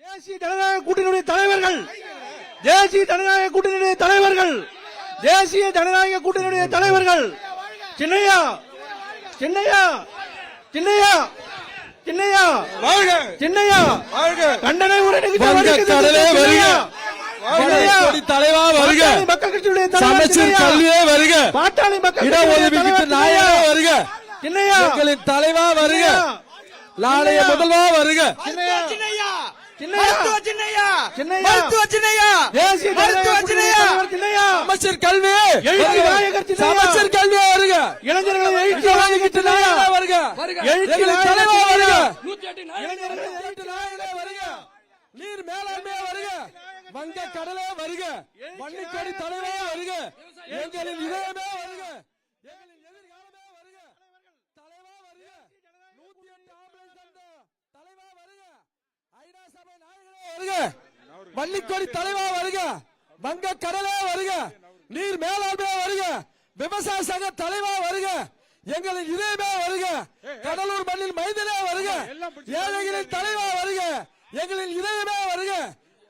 தேசிய ஜனநாயக கூட்டணியுடைய தலைவர்கள் தேசிய ஜனநாயக கூட்டணியுடைய தலைவர்கள் தேசிய ஜனநாயக கூட்டணியுடைய தலைவர்கள் சின்னையா சின்னையா சின்னையா சின்னையா வாழ்க சின்னையா வாழ்க கண்டனை உரை தலைவா வருக மக்கள் கட்சியுடைய சமச்சீர் கல்வியே வருக பாட்டாளி மக்கள் இடஒதுக்கீட்டு நாயகா வருக சின்னையா மக்களின் தலைவா வருக நாளைய முதல்வா வருக அமைச்சர் கல்வி அமைச்சர் கல்வி வருக இளைஞர்களை வருக தலைவா வருக நீர் மேலாண்மை வருக வங்க கடலே வருக வன்னிக்கொடி தலைவா வருக எங்களின் இதயமே வருக எங்களின் எதிர்காலமே வருக தலைவா வருக 108 ஆம்புலன்ஸ் தலைவா வருக ஐநா சபை நாயகரே வருக வன்னிக்கொடி தலைவா வருக வங்க கடலே வருக நீர் மேலாண்மை வருக விவசாய சங்க தலைவா வருக எங்களின் இதயமே வருக கடலூர் மண்ணில் மைந்தனே வருக ஏழைகளின் தலைவா வருக எங்களின் இதயமே வருக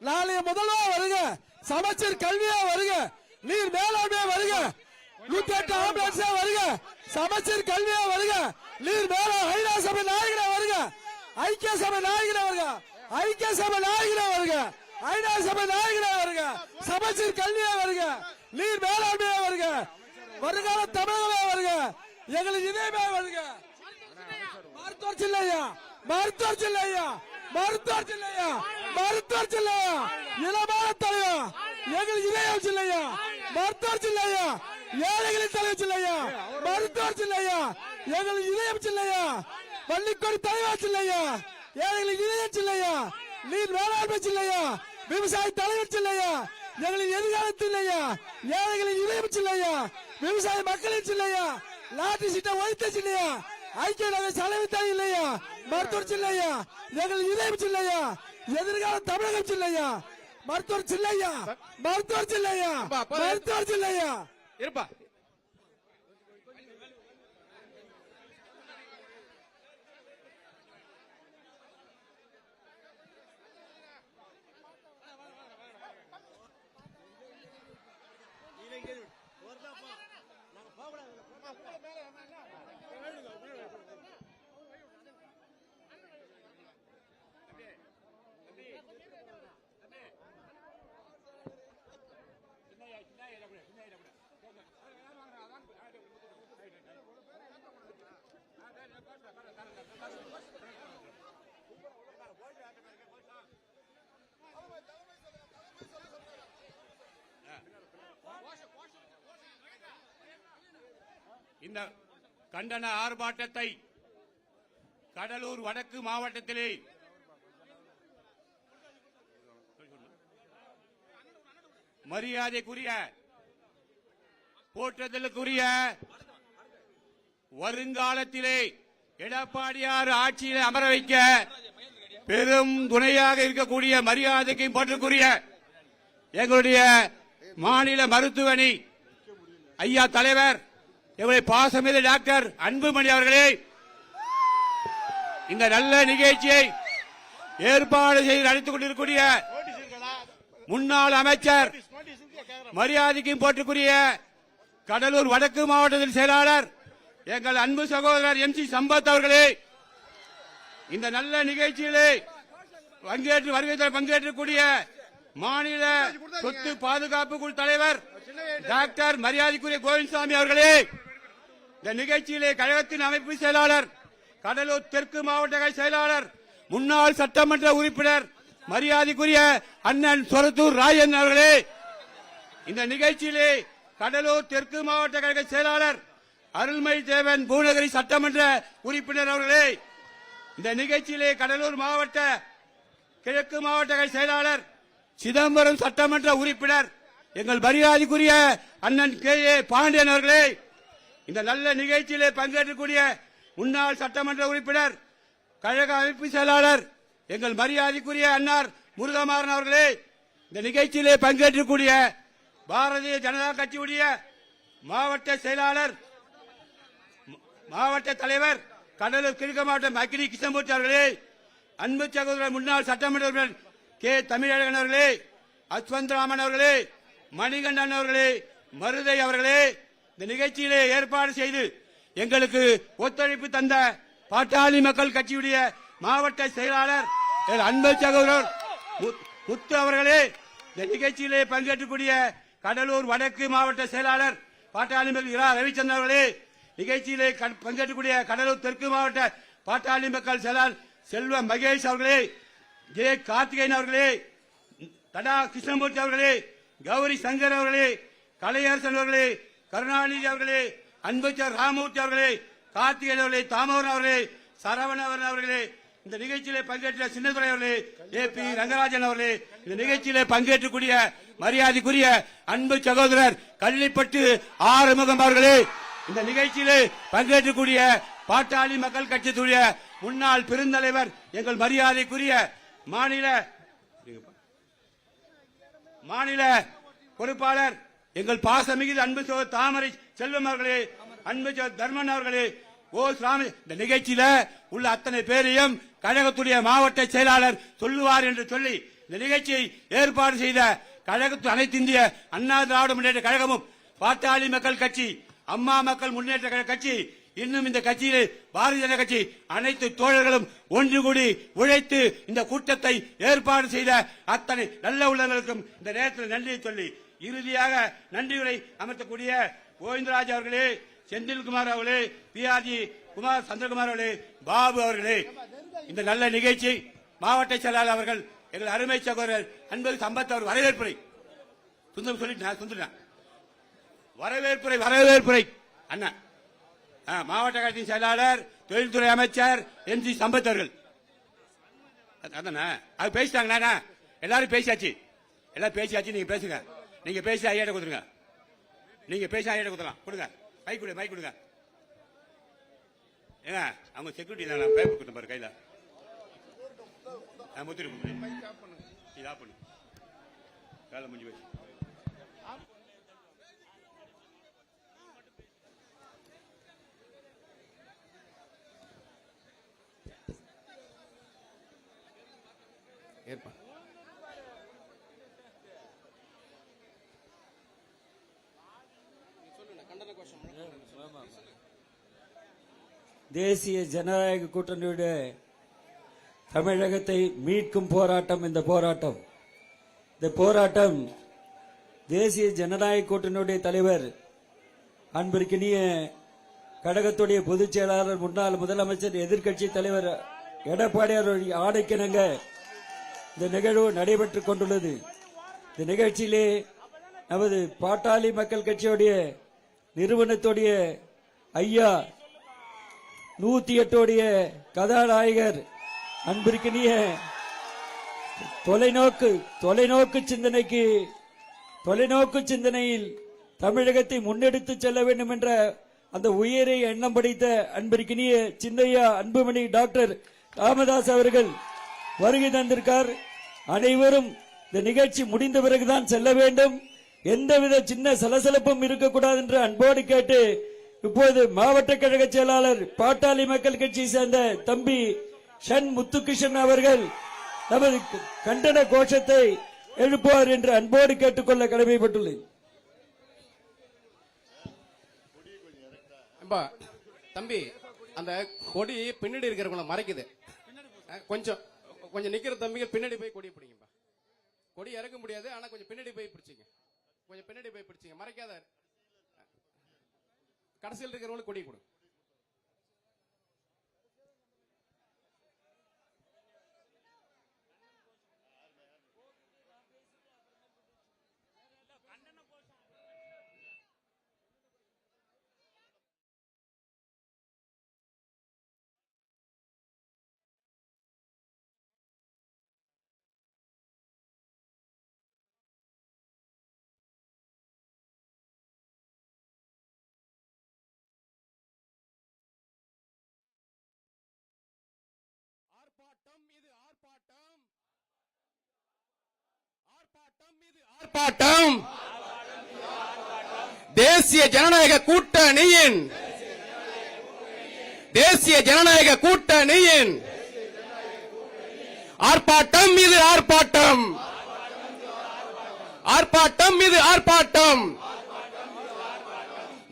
நாளைய முதல்வா வருக சமச்சீர் கல்வியா வருக நீர் மேலாண்மை வருக 108 ஆம்புலன்ஸ் வருக சமச்சீர் கல்வியா வருக நீர் மேல ஐநா சபை நாயகரே வருக ஐக்கிய சபை நாயகரே வருக ஐக்கிய சபை நாயகரே வருக ஐநா சபை நாயகரே வருக சமச்சீர் கல்வியா வருக நீர் மேலாண்மை வருக வருங்கால தமிழகமே வருக எங்களின் இதயமே வருக மருத்துவர் சில்லையா மருத்துவர் சில்லையா மருத்துவர் சில்லையா மருத்துவர் சில்லையா இளமான தலைவா எங்கள் இதயம் சில்லையா மருத்துவர் சில்லையா ஏழைகளின் தலைவர் சில்லையா மருத்துவர் சில்லையா எங்கள் இதயம் சில்லையா வன்னிக்கொடி தலைவா சில்லையா ஏழைகளின் இதயம் சில்லையா நீர் வேளாண்மை சில்லையா விவசாய தலைவர் சில்லையா எங்களின் எதிர்காலத்தில் இல்லையா ஏழைகளின் இதயம் சில்லையா விவசாய மக்களின் சில்லையா லாட்டி சீட்டை ஒழித்த சில்லையா ஐக்கிய நகர் தலைவர் இல்லையா மருத்துவர் சில்லையா எங்கள் இதயம் சில்லையா எதிர்கால தமிழகம் சில்லையா மருத்துவர் சில்லையா மருத்துவர் சில்லையா மருத்துவர் சில்லையா இருப்பா இந்த கண்டன ஆர்ப்பாட்டத்தை கடலூர் வடக்கு மாவட்டத்திலே மரியாதைக்குரிய போற்றுதலுக்குரிய வருங்காலத்திலே எடப்பாடியார் ஆட்சியில் அமர வைக்க பெரும் துணையாக இருக்கக்கூடிய மரியாதைக்கு போற்றுக்குரிய எங்களுடைய மாநில மருத்துவமனை ஐயா தலைவர் எங்களுடைய பாசமிகு டாக்டர் அன்புமணி அவர்களே, இந்த நல்ல நிகழ்ச்சியை ஏற்பாடு செய்து நடத்திக் கொண்டிருக்கக்கூடிய முன்னாள் அமைச்சர் மரியாதைக்கும் போற்றுக்குரிய கடலூர் வடக்கு மாவட்டத்தின் செயலாளர் எங்கள் அன்பு சகோதரர் MC சம்பத் அவர்களே, இந்த நல்ல நிகழ்ச்சியிலே பங்கேற்றக்கூடிய மாநில சொத்து பாதுகாப்பு குழு தலைவர் டாக்டர் மரியாதைக்குரிய கோவிந்தசாமி அவர்களே, இந்த நிகழ்ச்சியிலே கழகத்தின் அமைப்பு செயலாளர் கடலூர் தெற்கு மாவட்ட செயலாளர் முன்னாள் சட்டமன்ற உறுப்பினர் மரியாதைக்குரிய அண்ணன் சொரத்தூர் ராஜன் அவர்களே, இந்த நிகழ்ச்சியிலே கடலூர் தெற்கு மாவட்ட கழக செயலாளர் அருள்மொழி தேவன் பூநகரி சட்டமன்ற உறுப்பினர் அவர்களே, இந்த நிகழ்ச்சியிலே கடலூர் மாவட்ட கிழக்கு மாவட்ட செயலாளர் சிதம்பரம் சட்டமன்ற உறுப்பினர் எங்கள் மரியாதைக்குரிய அண்ணன் கே ஏ பாண்டியன் அவர்களே, இந்த நல்ல நிகழ்ச்சியிலே பங்கேற்கக்கூடிய முன்னாள் சட்டமன்ற உறுப்பினர் கழக அமைப்பு செயலாளர் எங்கள் மரியாதைக்குரிய அன்னார் முருகமாறன் அவர்களே, இந்த நிகழ்ச்சியிலே பங்கேற்றக்கூடிய பாரதிய ஜனதா கட்சியுடைய மாவட்ட செயலாளர் மாவட்ட தலைவர் கடலூர் கிழக்கு மாவட்டம் அக்னி கிருஷ்ணமூர்த்தி அவர்களே, அன்பு சகோதரர் முன்னாள் சட்டமன்ற உறுப்பினர் கே தமிழழகன் அவர்களே, அஸ்வந்த் அவர்களே, மணிகண்டன் அவர்களே, மருதை அவர்களே, இந்த நிகழ்ச்சியிலே ஏற்பாடு செய்து எங்களுக்கு ஒத்துழைப்பு தந்த பாட்டாளி மக்கள் கட்சியுடைய மாவட்ட செயலாளர் அன்பு சகோதரர் முத்து அவர்களே, இந்த நிகழ்ச்சியிலே பங்கேற்றக்கூடிய கடலூர் வடக்கு மாவட்ட செயலாளர் பாட்டாளி மக்கள் இரா ரவிச்சந்திரன் அவர்களே, நிகழ்ச்சியிலே பங்கேற்றக்கூடிய கடலூர் தெற்கு மாவட்ட பாட்டாளி மக்கள் செயலாளர் செல்வ மகேஷ் அவர்களே, ஜே கார்த்திகேயன் அவர்களே, தடா கிருஷ்ணமூர்த்தி அவர்களே, கௌரி சங்கர் அவர்களே, கலையரசன் அவர்களே, கருணாநிதி அவர்களே, அன்புச்சர் ராமூர்த்தி அவர்களே, கார்த்திகேயன் அவர்களே, தாமோதரன் அவர்களே, சரவணன் அவர்களே, இந்த நிகழ்ச்சியிலே பங்கேற்ற சின்னதுரை அவர்களே, ஏ பி ரங்கராஜன் அவர்களே, இந்த நிகழ்ச்சியிலே பங்கேற்றக்கூடிய மரியாதைக்குரிய அன்பு சகோதரர் கள்ளிப்பட்டு ஆறுமுகம் அவர்களே, இந்த நிகழ்ச்சியிலே பங்கேற்றக்கூடிய பாட்டாளி மக்கள் கட்சியுடைய முன்னாள் பெருந்தலைவர் எங்கள் மரியாதைக்குரிய மாநில பொறுப்பாளர் எங்கள் பாசமிகு அன்பு சகோதரர் தாமரை செல்வம் அவர்களே, அன்பு சகோதரர் தர்மன் அவர்களே, ஓ சுவாமி, இந்த நிகழ்ச்சியில உள்ள அத்தனை பேரையும் கழகத்துடைய மாவட்ட செயலாளர் சொல்லுவார் என்று சொல்லி இந்த நிகழ்ச்சியை ஏற்பாடு செய்த கழகத்து அனைத்து இந்திய அண்ணா திராவிட முன்னேற்ற கழகமும் பாட்டாளி மக்கள் கட்சி அம்மா மக்கள் முன்னேற்ற கழக கட்சி இன்னும் இந்த கட்சியிலே பாரதிய ஜனதா கட்சி அனைத்து தோழர்களும் ஒன்று கூடி உழைத்து இந்த கூட்டத்தை ஏற்பாடு செய்த அத்தனை நல்ல உள்ளவர்களுக்கும் இந்த நேரத்தில் நன்றியை சொல்லி இறுதியாக நன்றியுரை அமர்த்தக்கூடிய கோவிந்தராஜ் அவர்களே, செந்தில்குமார் அவர்களே, பிஆர்ஜி குமார் சந்திரகுமார் அவர்களே, பாபு அவர்களே, இந்த நல்ல நிகழ்ச்சி மாவட்ட செயலாளர் அவர்கள் எங்கள் அருமை சகோதரர் அன்பது சம்பத் அவர் வரவேற்புரை சொல்லிட்டு வரவேற்புரை அண்ணா மாவட்ட கட்சியின் செயலாளர் தொழில்துறை அமைச்சர் எம் ஜி சம்பத் அவர்கள் அது பேசிட்டாங்கண்ணா, எல்லாரும் பேசியாச்சு, நீங்க பேசுங்க, நீங்க பேசி ஐயாட்ட கொடுத்துருங்க, நீங்க பேசி ஐயாட்ட கொடுத்துலாம், கொடுங்க மைக் கொடுங்க, ஏங்க அவங்க செக்யூரிட்டி தான் பேப்பர் கொடுத்த பாரு கையில முத்திரு இதா பண்ணு வேலை முடிஞ்சு போச்சு. தேசிய ஜனநாயக கூட்டணியுடைய தமிழகத்தை மீட்கும் போராட்டம் இந்த போராட்டம் தேசிய ஜனநாயக கூட்டணியுடைய தலைவர் அன்பிற்கினிய கழகத்துடைய பொதுச் செயலாளர் முன்னாள் முதலமைச்சர் எதிர்க்கட்சி தலைவர் எடப்பாடியார் ஆணைக்கிணங்க இந்த நிகழ்வு நடைபெற்றுக் கொண்டுள்ளது. இந்த நிகழ்ச்சியிலே நமது பாட்டாளி மக்கள் கட்சியுடைய நிறுவனத்துடைய ஐயா 108 கதாநாயகர் அன்பிற்கினிய தொலைநோக்கு சிந்தனையில் தமிழகத்தை முன்னெடுத்து செல்ல வேண்டும் என்ற அந்த உயரிய எண்ணம் படைத்த அன்பிற்கினிய சின்னையா அன்புமணி டாக்டர் ராமதாஸ் அவர்கள் வருகை தந்திருக்கார். அனைவரும் இந்த நிகழ்ச்சி முடிந்த பிறகுதான் செல்ல வேண்டும், எந்தவித சின்ன சலசலப்பும் இருக்கக்கூடாது என்று அன்போடு கேட்டு இப்போது மாவட்ட கழக செயலாளர் பாட்டாளி மக்கள் கட்சியை சேர்ந்த தம்பி ஷண் முத்துகிருஷ்ணன் அவர்கள் நமது கண்டன கோஷத்தை எழுப்புவார் என்று அன்போடு கேட்டுக்கொள்ள கடமைப்பட்டுள்ளேன். தம்பி, அந்த கொடி பின்னாடி இருக்கிறவங்கள மறைக்குது, கொஞ்சம் நிக்கிற தம்பிகள் பின்னாடி போய் கொடி பிடிங்கப்பா. கொடி இறக்க முடியாது, ஆனா கொஞ்சம் பின்னாடி போய் பிடிச்சிங்க, மறைக்காத. கடைசியில் இருக்கிறவங்களுக்கு கொடி கொடு. ஆர்ப்பாட்டம் தேசிய ஜனநாயக கூட்டணியின் ஆர்ப்பாட்டம் மீது ஆர்ப்பாட்டம்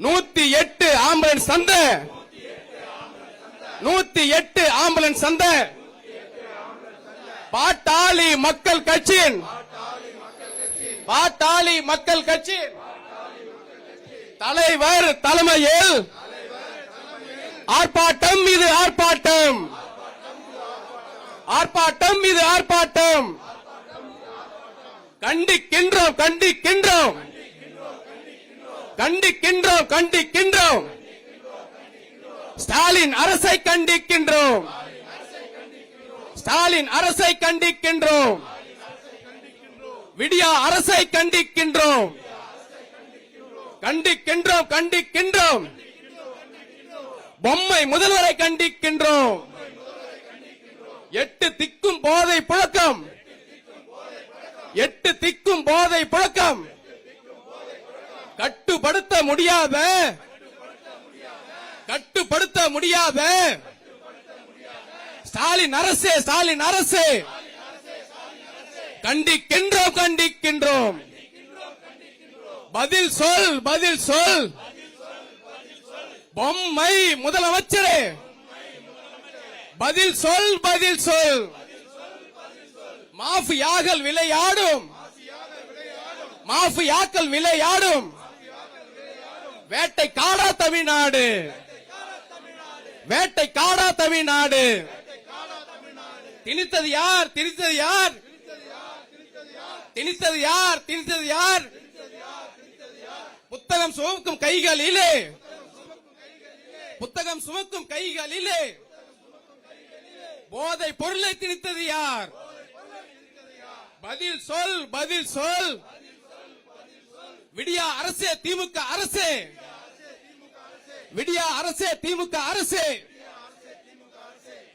108 ஆம்புலன்ஸ் சந்தை 108 ஆம்புலன்ஸ் சந்தை பாட்டாளி மக்கள் கட்சி தலைவர் தலைமையில் ஆர்ப்பாட்டம் மீது ஆர்ப்பாட்டம் கண்டிக்கின்றோம் ஸ்டாலின் அரசை கண்டிக்கின்றோம் விடியா அரசை கண்டிக்கின்றோம் பொம்மை முதல்வரை கண்டிக்கின்றோம் 8 திக்கும் போதை புழக்கம் கட்டுப்படுத்த முடியாத ஸ்டாலின் அரசே கண்டிக்கின்றோம் பதில் சொல் பொம்மை முதலமைச்சரே பதில் சொல் மாஃபியாக்கள் விளையாடும் வேட்டைக்காடா தமிழ்நாடு திணித்தது யார் புத்தகம் சுமக்கும் கைகளிலே போதை பொருளை திணித்தது யார் பதில் சொல் விடியா அரசே திமுக அரசே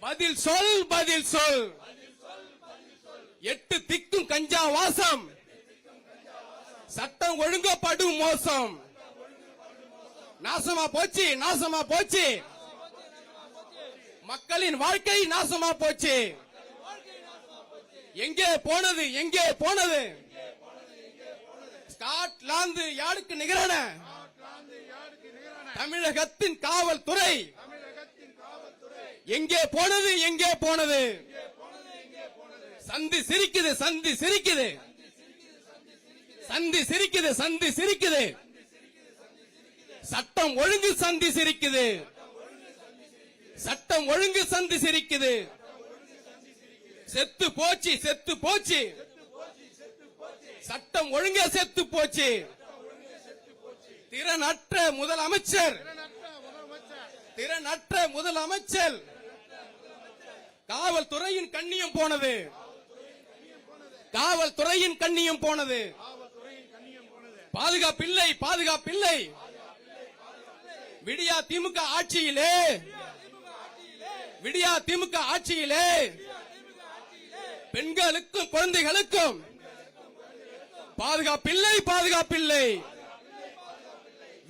பதில் சொல் 8 திக்கும் கஞ்சா வாசம் சட்டம் ஒழுங்கப்படும் மோசம் நாசமா போச்சு மக்களின் வாழ்க்கை நாசமா போச்சு எங்கே போனது ஸ்காட்லாந்து யார்டுக்கு நிகரான தமிழகத்தின் காவல்துறை எங்கே போனது சந்தி சிரிக்குது சட்டம் ஒழுங்கு சந்தி சிரிக்குது செத்து போச்சு சட்டம் ஒழுங்க செத்து போச்சு திறனற்ற முதலமைச்சர் காவல்துறையின் கண்ணியம் போனது பாதுகாப்பில்லை விடியா திமுக ஆட்சியிலே பெண்களுக்கும் குழந்தைகளுக்கும் பாதுகாப்பில்லை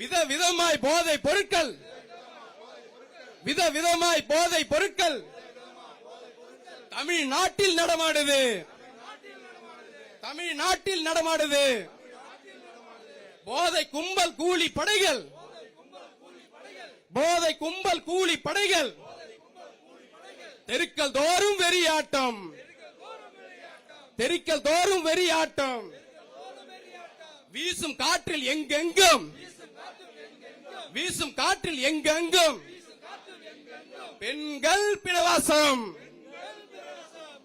விதவிதமாய் போதை பொருட்கள் தமிழ்நாட்டில் நடமாடுது போதை கும்பல் கூலி படைகள் தெருக்கள் தோறும் வெறியாட்டம் வீசும் காற்றில் எங்கெங்கும்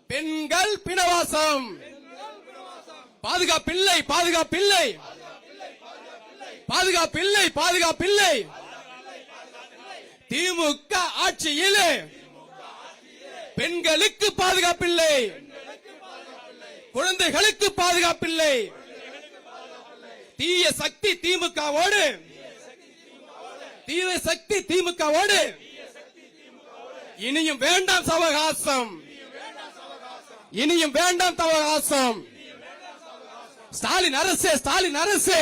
பெண்கள் பிணவாசம் பாதுகாப்பில்லை திமுக ஆட்சியிலே பெண்களுக்கு பாதுகாப்பில்லை குழந்தைகளுக்கு பாதுகாப்பில்லை தீய சக்தி திமுகவோடு இனியும் வேண்டாம் சவகாசம் ஸ்டாலின் அரசு ஸ்டாலின் அரசு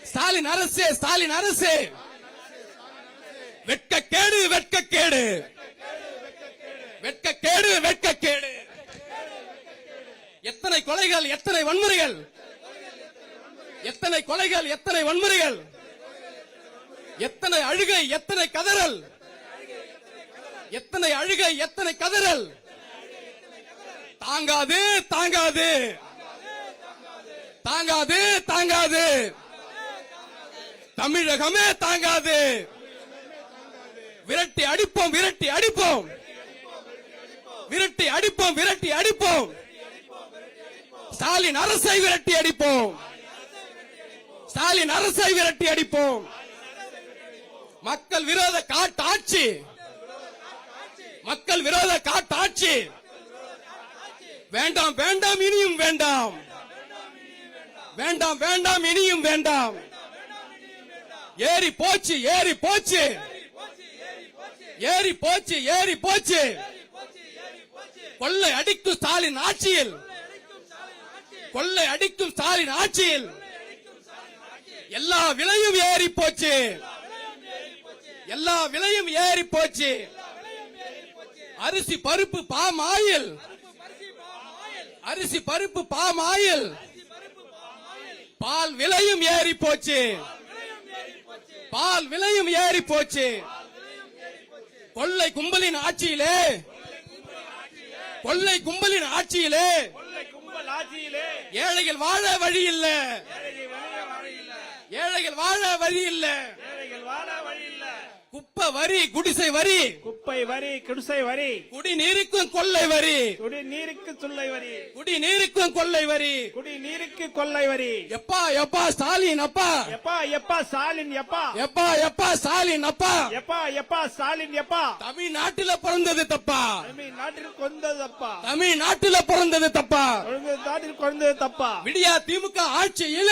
ஸ்டாலின் அரசு ஸ்டாலின் அரசு வெட்கக்கேடு வெட்கக்கேடு வெட்கக்கேடு வெட்கக்கேடு எத்தனை கொலைகள் எத்தனை வன்முறைகள் எத்தனை கொலைகள் எத்தனை வன்முறைகள் எத்தனை அழுகை எத்தனை கதறல் எத்தனை அழுகை எத்தனை கதறல் தாங்காது தாங்காது தாங்காது தாங்காது தமிழகமே தாங்காது விரட்டி அடிப்போம் விரட்டி அடிப்போம் விரட்டி அடிப்போம் விரட்டி அடிப்போம் ஸ்டாலின் அரசை விரட்டி அடிப்போம் ஸ்டாலின் அரசை விரட்டி அடிப்போம் மக்கள் விரோத காட்டாட்சி மக்கள் விரோத காட்டாட்சி வேண்டாம் வேண்டாம் இனியும் வேண்டாம் வேண்டாம் வேண்டாம் இனியும் வேண்டாம் ஏறி போச்சு ஏறி போச்சு ஏறி போச்சு ஏறி போச்சு கொள்ளை அடிக்கும் ஸ்டாலின் ஆட்சியில் கொள்ளை அடிக்கும் ஸ்டாலின் ஆட்சியில் எல்லா விலையும் ஏறி போச்சு எல்லா விலையும் ஏறி போச்சு அரிசி பருப்பு பாம் ஆயில் அரிசி பருப்பு பாம் ஆயில் பால் விலையும் ஏறி போச்சு பால் விலையும் ஏறி போச்சு கொள்ளை கும்பலின் ஆட்சியிலே கொள்ளை கும்பலின் ஆட்சியிலே ஏழைகள் வாழ வழி இல்ல ஏழைகள் வாழ வழி இல்ல குப்பை வரி குடிசை வரி குப்பை வரி குடிசை வரி குடிநீருக்கும் கொள்ளை வரி குடிநீருக்கு சொல்லை வரி குடிநீருக்கும் கொள்ளை வரி குடிநீருக்கு கொள்ளை வரி எப்பா எப்பா ஸ்டாலின் அப்பா எப்பா எப்பா ஸ்டாலின் எப்பா எப்பா எப்பா ஸ்டாலின் அப்பா எப்பா எப்பா ஸ்டாலின் எப்பா தமிழ்நாட்டுல பிறந்தது தப்பா தமிழ்நாட்டில் கொண்டது தப்பா தமிழ்நாட்டுல பிறந்தது தப்பா நாட்டில் கொண்டது தப்பா விடியா திமுக ஆட்சியில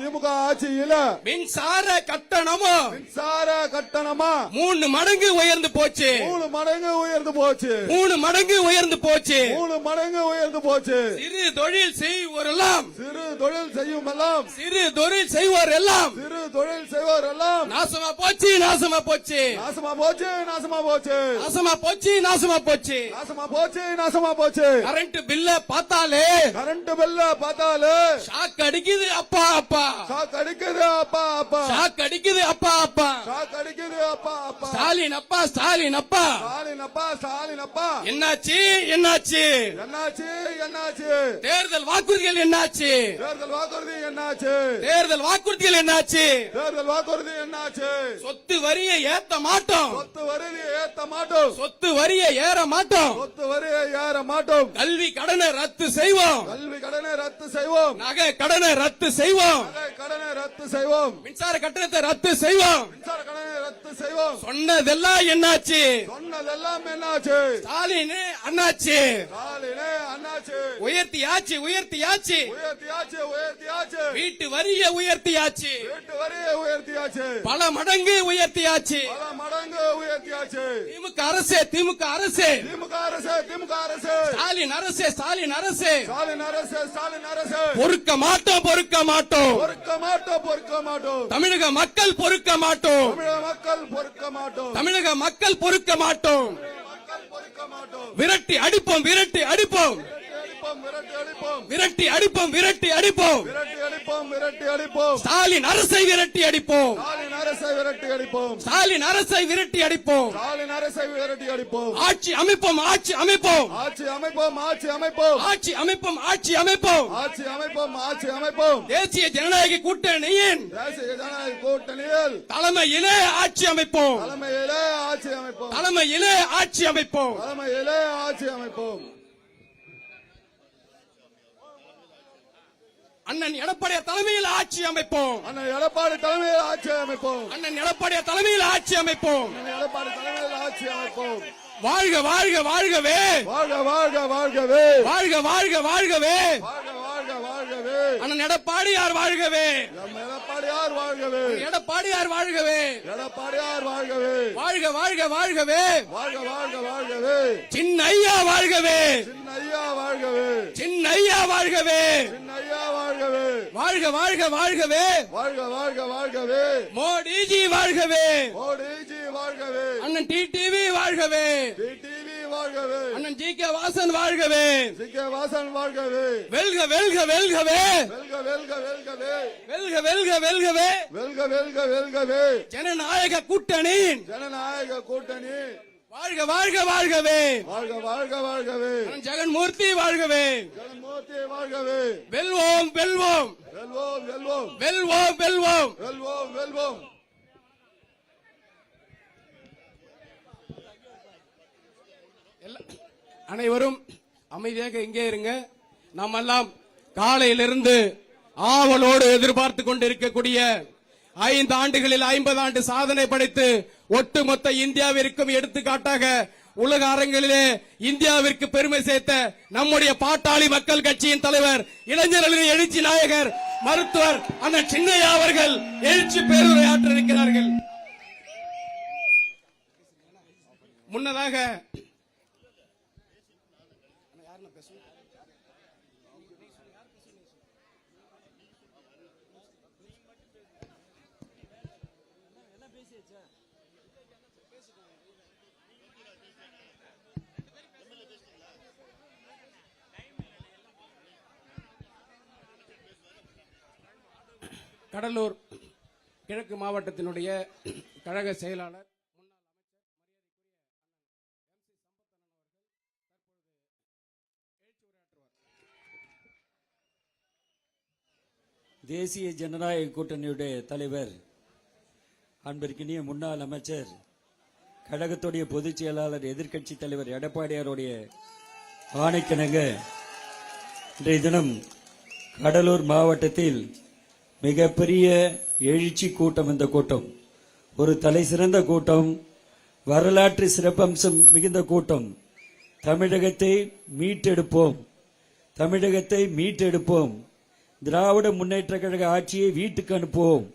திமுக ஆட்சியில மின்சார கட்டணமும் மின்சார கட்டணமா 3 மடங்கு உயர்ந்து போச்சு 3 மடங்கு உயர்ந்து போச்சு 3 மடங்கு உயர்ந்து போச்சு 3 மடங்கு உயர்ந்து போச்சு சிறு தொழில் செய்வோரெல்லாம் சிறு தொழில் செய்யும் எல்லாம் சிறு தொழில் செய்வோர் எல்லாம் சிறு தொழில் செய்வோர் எல்லாம் நாசமா போச்சு நாசமா போச்சு நாசமா போச்சு நாசமா போச்சு நாசமா போச்சு நாசமா போச்சு நாசமா போச்சு நாசமா போச்சு கரண்ட் பில்ல பார்த்தாலே கரண்ட் பில்ல பார்த்தாலே ஷாக் அடிக்குது அப்பா அப்பா ஷாக் அடிக்குது அப்பா அப்பா ஷாக் அடிக்குது அப்பா அப்பா ஷாக் அடிக்குது அப்பா அப்பா ஸ்டாலின் அப்பா ஸ்டாலின் அப்பா ஸ்டாலின் அப்பா ஸ்டாலின் அப்பா என்னாச்சு என்னாச்சு என்னாச்சு என்னாச்சு தேர்தல் வாக்குறுதிகள் என்னாச்சு தேர்தல் வாக்குறுதி என்னாச்சு தேர்தல் வாக்குறுதிகள் என்னாச்சு தேர்தல் வாக்குறுதி என்னாச்சு சொத்து வரியை ஏத்த மாட்டோம் சொத்து வரியை ஏத்த மாட்டோம் சொத்து வரியை ஏற மாட்டோம் சொத்து வரியை ஏற மாட்டோம் கல்வி கடனை ரத்து செய்வோம் கல்வி கடனை ரத்து செய்வோம் நகை கடனை ரத்து செய்வோம் நகை கடனை ரத்து செய்வோம் மின்சார கட்டணத்தை ரத்து செய்வோம் மின்சார கடனை ரத்து செய்வோம் சொன்னதெல்லாம் என்னாச்சு சொன்னதெல்லாம் என்னாச்சு ஸ்டாலின் அண்ணாச்சு ஸ்டாலினே அண்ணாச்சு உயர்த்தியாச்சு உயர்த்தியாச்சு உயர்த்தியாச்சு உயர்த்தியாச்சு வீட்டு வரியை உயர்த்தியாச்சு வீட்டு வரியை உயர்த்தியாச்சு பல மடங்கு உயர்த்தியாச்சு பல மடங்கு உயர்த்தியாச்சு திமுக அரசு திமுக அரசு திமுக அரசு திமுக அரசு ஸ்டாலின் அரசு ஸ்டாலின் அரசு ஸ்டாலின் அரசு ஸ்டாலின் அரசு பொறுக்க மாட்டோம் பொறுக்க மாட்டோம் பொறுக்க மாட்டோம் பொறுக்க மாட்டோம் தமிழக மக்கள் பொறுக்க மாட்டோம் தமிழக மக்கள் பொறுக்க மாட்டோம் தமிழக மக்கள் பொறுக்க மாட்டோம் மக்கள் பொறுக்க மாட்டோம் விரட்டி அடிப்போம் விரட்டி அடிப்போம் விரட்டி அடிப்போம் விரட்டி அடிப்போம் விரட்டி அடிப்போம் விரட்டி அடிப்போம் விரட்டி அடிப்போம் ஸ்டாலின் அரசை விரட்டி அடிப்போம் ஸ்டாலின் அரசை விரட்டி அடிப்போம் ஸ்டாலின் அரசை விரட்டி அடிப்போம் ஸ்டாலின் அரசை விரட்டி அடிப்போம் ஆட்சி அமைப்போம் ஆட்சி அமைப்போம் ஆட்சி அமைப்போம் ஆட்சி அமைப்போம் ஆட்சி அமைப்போம் ஆட்சி அமைப்போம் ஆட்சி அமைப்போம் ஆட்சி அமைப்போம் தேசிய ஜனநாயக கூட்டணியின் தேசிய ஜனநாயக கூட்டணியில் தலைமையிலே ஆட்சி அமைப்போம் தலைமையிலே ஆட்சி அமைப்போம் தலைமையிலே ஆட்சி அமைப்போம் தலைமையிலே ஆட்சி அமைப்போம் அண்ணன் எடப்பாடி தலைமையில் ஆட்சி அமைப்போம் அண்ணன் எடப்பாடி தலைமையில் ஆட்சி அமைப்போம் அண்ணன் எடப்பாடி தலைமையில் ஆட்சி அமைப்போம் அண்ணன் எடப்பாடி தலைமையில் ஆட்சி அமைப்போம் வாழ்க வாழ்க வாழ்கவே வாழ்க வாழ்க வாழ்கவே வாழ்க வாழ்க வாழ்கவே வாழ்க வாழ்க வாழ்கவே அண்ணன் எடப்பாடியார் வாழ்கவே நம்ம எடப்பாடியார் வாழ்கவே எடப்பாடியார் வாழ்கவே எடப்பாடியார் வாழ்கவே வாழ்க வாழ்க வாழ்கவே வாழ்க வாழ்க வாழ்கவே சின்னையா வாழ்கவே சின்னையா வாழ்கவே சின்னையா வாழ்கவே சின்னையா வாழ்கவே வாழ்க வாழ்க வாழ்கவே வாழ்க வாழ்க வாழ்கவே மோடிஜி வாழ்கவே மோடிஜி வாழ்கவே அண்ணன் டிடிவி வாழ்கவே டிடிவி வாழ்கவே அண்ணன் ஜி கே வாசன் வாழ்கவே சிகே வாசன் வாழ்கவே வெல்க வெல்க வெல்கவே வெல்க வெல்க வெல்கவே வெல்க வெல்க வெல்கவே வெல்க வெல்க வெல்கவே ஜனநாயக கூட்டணியின் ஜனநாயக கூட்டணி வாழ்க வாழ்க வாழ்கவே வாழ்க வாழ்க வாழ்கவே அண்ணன் ஜெகன்மூர்த்தி வாழ்கவே ஜனமூர்த்தி வாழ்கவே வெல்வோம் வெல்வோம் வெல்வோம் வெல்வோம் வெல்வோம் வெல்வோம் வெல்வோம் வெல்வோம் அனைவரும் அமைதியாக இங்கே இருங்க. நாம் எல்லாம் காலையிலிருந்து ஆவலோடு எதிர்பார்த்து கொண்டிருக்கக்கூடிய 5 ஆண்டுகளில் 50 ஆண்டு சாதனை படைத்து ஒட்டுமொத்த இந்தியாவிற்கும் எடுத்துக்காட்டாக உலக அரங்கிலே இந்தியாவிற்கு பெருமை சேர்த்த நம்முடைய பாட்டாளி மக்கள் கட்சியின் தலைவர் இளைஞர்களின் எழுச்சி நாயகர் மருத்துவர் அண்ணன் சின்னையா அவர்கள் எழுச்சி பேருரையாற்ற இருக்கிறார்கள். முன்னதாக கடலூர் கிழக்கு மாவட்டத்தினுடைய கழக செயலாளர் தேசிய ஜனநாயக கூட்டணியுடைய தலைவர் அன்பிற்கினிய முன்னாள் அமைச்சர் கழகத்துடைய பொதுச் செயலாளர் எதிர்க்கட்சி தலைவர் எடப்பாடியாருடைய ஆணைக்கிணங்க இன்றைய தினம் கடலூர் மாவட்டத்தில் மிகப்பெரிய எழுச்சி கூட்டம். இந்த கூட்டம் ஒரு தலை சிறந்த கூட்டம், வரலாற்று சிறப்பம்சம் மிகுந்த கூட்டம். தமிழகத்தை மீட்டெடுப்போம், தமிழகத்தை மீட்டெடுப்போம், திராவிட முன்னேற்ற கழக ஆட்சியை வீட்டுக்கு அனுப்புவோம்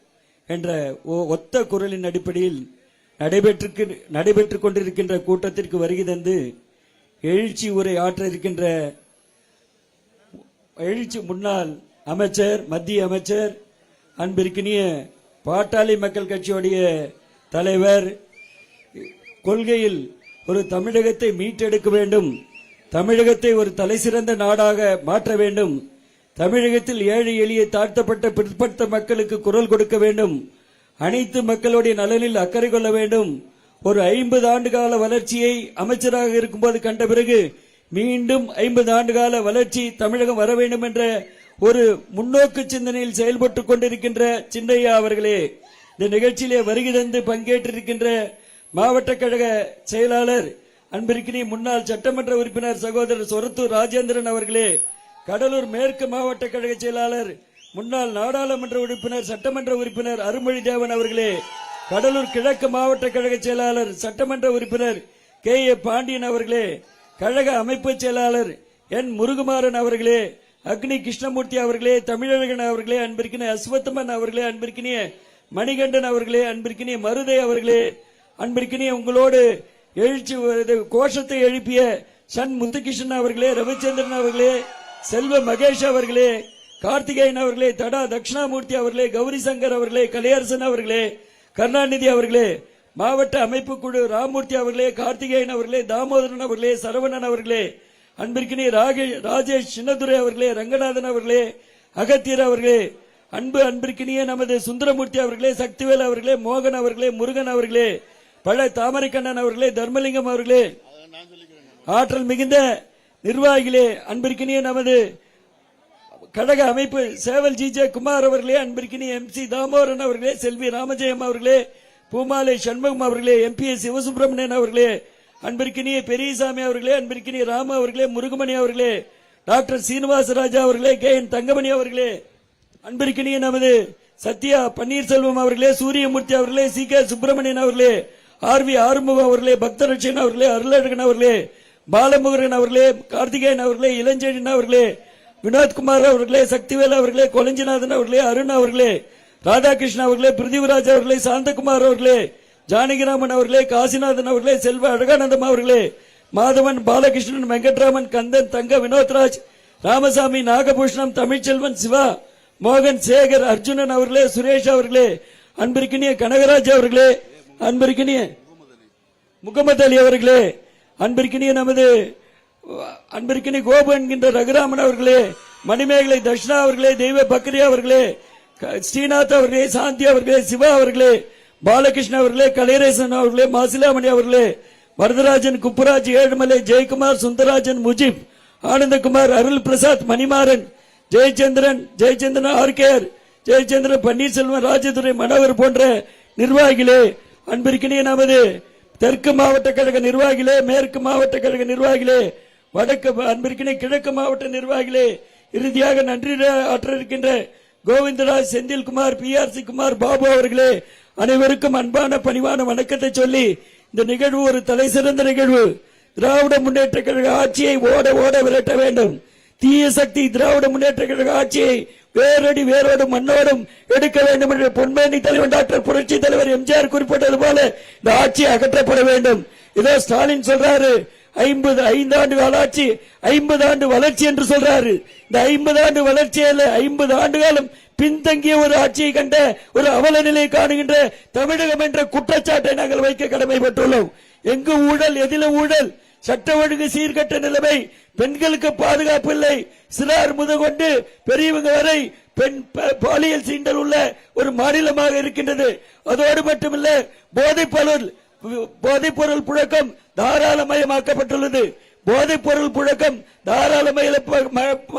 என்ற ஒத்த குரலின் அடிப்படையில் நடைபெற்றுக் கொண்டிருக்கின்ற கூட்டத்திற்கு வருகை தந்து எழுச்சி உரை ஆற்ற இருக்கின்ற எழுச்சி முன்னாள் அமைச்சர், மத்திய அமைச்சர், அன்பிற்கினிய பாட்டாளி மக்கள் கட்சியுடைய தலைவர், கொள்கையில் ஒரு தமிழகத்தை மீட்டெடுக்க வேண்டும், தமிழகத்தை ஒரு தலைசிறந்த நாடாக மாற்ற வேண்டும், தமிழகத்தில் ஏழை எளிய தாழ்த்தப்பட்ட பிற்படுத்த மக்களுக்கு குரல் கொடுக்க வேண்டும், அனைத்து மக்களுடைய நலனில் அக்கறை கொள்ள வேண்டும், ஒரு 50 ஆண்டு கால வளர்ச்சியை அமைச்சராக இருக்கும்போது கண்ட பிறகு மீண்டும் 50 ஆண்டு கால வளர்ச்சி தமிழகம் வர வேண்டும் என்ற ஒரு முன்னோக்கு சிந்தனையில் செயல்பட்டுக் கொண்டிருக்கின்ற சின்னையா அவர்களே, இந்த நிகழ்ச்சியிலே வருகை தந்து பங்கேற்றிருக்கின்ற மாவட்ட கழக செயலாளர் அன்பிற்கினிய முன்னாள் சட்டமன்ற உறுப்பினர் சகோதரர் சொரத்தூர் ராஜேந்திரன் அவர்களே, கடலூர் மேற்கு மாவட்ட கழக செயலாளர் முன்னாள் நாடாளுமன்ற உறுப்பினர் சட்டமன்ற உறுப்பினர் அருள்மொழி தேவன் அவர்களே, கடலூர் கிழக்கு மாவட்ட கழக செயலாளர் சட்டமன்ற உறுப்பினர் கே.ஏ. பாண்டியன் அவர்களே, கழக அமைப்பு செயலாளர் என் முருகுமாறன் அவர்களே, அக்னி கிருஷ்ணமூர்த்தி அவர்களே, தமிழழகன் அவர்களே, அன்பிற்கினிய அஸ்வத்தமன் அவர்களே, அன்பிற்கினிய மணிகண்டன் அவர்களே, அன்பிற்கினிய மருதை அவர்களே, அன்பிற்கினிய உங்களோடு எழுச்சி கோஷத்தை எழுப்பிய சன் முத்துகிருஷ்ணன் அவர்களே, ரவிச்சந்திரன் அவர்களே, செல்வ மகேஷ் அவர்களே, கார்த்திகேயன் அவர்களே, தடா தட்சிணாமூர்த்தி அவர்களே, கௌரி சங்கர் அவர்களே, கலையரசன் அவர்களே, கருணாநிதி அவர்களே, மாவட்ட அமைப்பு குழு ராமூர்த்தி அவர்களே, கார்த்திகேயன் அவர்களே, தாமோதரன் அவர்களே, சரவணன் அவர்களே, அன்பிற்கினிய ராஜேஷ் சின்னதுரை அவர்களே, ரங்கநாதன் அவர்களே, அகத்தியர் அவர்களே, அன்பிற்கினிய நமது சுந்தரமூர்த்தி அவர்களே, சக்திவேல் அவர்களே, மோகன் அவர்களே, முருகன் அவர்களே, பழ தாமரைக்கண்ணன் அவர்களே, தர்மலிங்கம் அவர்களே, ஆற்றல் மிகுந்த நிர்வாகிகளே, அன்பிற்கினிய நமது கழக அமைப்பு சேவல் ஜி.ஜே. குமார் அவர்களே, அன்பிற்கினிய எம்.சி. தாமோதரன் அவர்களே, செல்வி ராமஜெயம் அவர்களே, பூமாலை சண்முகம் அவர்களே, எம்.பி.எஸ். சிவசுப்பிரமணியன் அவர்களே, அன்பிற்கினிய பெரியசாமி அவர்களே, அன்பிற்கினிய ராம அவர்களே, முருகமணி அவர்களே, டாக்டர் சீனிவாசராஜா அவர்களே, கே.என். தங்கமணி அவர்களே, அன்பிற்கினிய நமது சத்யா பன்னீர்செல்வம் அவர்களே, சூரியமூர்த்தி அவர்களே, சி.கே. சுப்பிரமணியன் அவர்களே, ஆர்வி ஆறுமுகம் அவர்களே, பக்தரட்சன் அவர்களே, அருளழகன் அவர்களே, பாலமுருகன் அவர்களே, கார்த்திகேயன் அவர்களே, இளஞ்செழியன் அவர்களே, வினோத்குமார் அவர்களே, சக்திவேல் அவர்களே, கொலஞ்சிநாதன் அவர்களே, அருண் அவர்களே, ராதாகிருஷ்ணன் அவர்களே, பிருத்திவிராஜ் அவர்களே, சாந்தகுமார் அவர்களே, ஜானகிராமன் அவர்களே, காசிநாதன் அவர்களே, செல்வ அழகானந்தம் அவர்களே, மாதவன், பாலகிருஷ்ணன், வெங்கட்ராமன், கந்தன், தங்க, வினோத்ராஜ், ராமசாமி, நாகபூஷணம், தமிழ்ச்செல்வன், சிவா, மோகன், சேகர், அர்ஜுனன் அவர்களே, சுரேஷ் அவர்களே, அன்பிற்கினிய கனகராஜ் அவர்களே, அன்பிற்கினிய முகமது அலி அவர்களே, அன்பிற்கினிய நமது அன்பிற்கினிய கோபு என்கின்ற ரகுராமன் அவர்களே, மணிமேகலை தர்ஷனா அவர்களே, தெய்வ பக்ரியா அவர்களே, ஸ்ரீநாத் அவர்களே, சாந்தி அவர்களே, சிவா அவர்களே, பாலகிருஷ்ணன் அவர்களே, கலையரசன் அவர்களே, மாசிலாமணி அவர்களே, வரதராஜன், குப்புராஜ், ஏழுமலை, ஜெயக்குமார், சுந்தரராஜன், முஜிப், ஆனந்தகுமார், அருள் பிரசாத், மணிமாறன், ஜெயச்சந்திரன், ஆர்கேஆர், ஜெயச்சந்திரன், பன்னீர்செல்வம், ராஜதுரை, மனோகர் போன்ற நிர்வாகிகளே, அன்பிற்கினிய நமது தெற்கு மாவட்ட கழக நிர்வாகிகளே, மேற்கு மாவட்ட கழக நிர்வாகிகளே, வடக்கு அன்பிற்கினிய கிழக்கு மாவட்ட நிர்வாகிகளே, இறுதியாக நன்றி ஆற்ற இருக்கின்ற கோவிந்தராஜ், செந்தில்குமார், PRC குமார், பாபு அவர்களே, அனைவருக்கும் அன்பான பணிவான வணக்கத்தை சொல்லி இந்த நிகழ்வு ஒரு தலை சிறந்த நிகழ்வு. திராவிட முன்னேற்ற கழக ஆட்சியை ஓட ஓட விரட்ட வேண்டும். தீய சக்தி திராவிட முன்னேற்ற கழக ஆட்சியை வேரடி வேரோடு மண்ணோடும் எடுக்க வேண்டும் என்ற பொன்மேனி தலைவர் டாக்டர் புரட்சி தலைவர் எம்ஜிஆர் குறிப்பிட்டது போல இந்த ஆட்சி அகற்றப்பட வேண்டும். இதோ ஸ்டாலின் சொல்றாரு 5 ஆண்டு ஆட்சி 50 ஆண்டு வளர்ச்சி என்று சொல்றாரு. இந்த 50 ஆண்டு வளர்ச்சியில 50 ஆண்டு காலம் பின்தங்கிய ஒரு ஆட்சியை கண்ட ஒரு அவல நிலை காணுகின்ற தமிழகம் என்ற குற்றச்சாட்டை நாங்கள் வைக்க கடமைப்பட்டுள்ளோம். எங்கு ஊழல், எதில ஊழல், சட்ட ஒழுங்கு சீர்கட்ட நிலைமை, பெண்களுக்கு பாதுகாப்பு இல்லை, சிறார் முதற்கொண்டு பெரியவங்க வரை பெண் பாலியல் சீண்டல் உள்ள ஒரு மாநிலமாக இருக்கின்றது. அதோடு மட்டுமல்ல, போதைப் பொருள் புழக்கம் தாராளமயமாக்கப்பட்டுள்ளது. போதைப் பொருள் புழக்கம் தாராளமயமாக்கப்பட்ட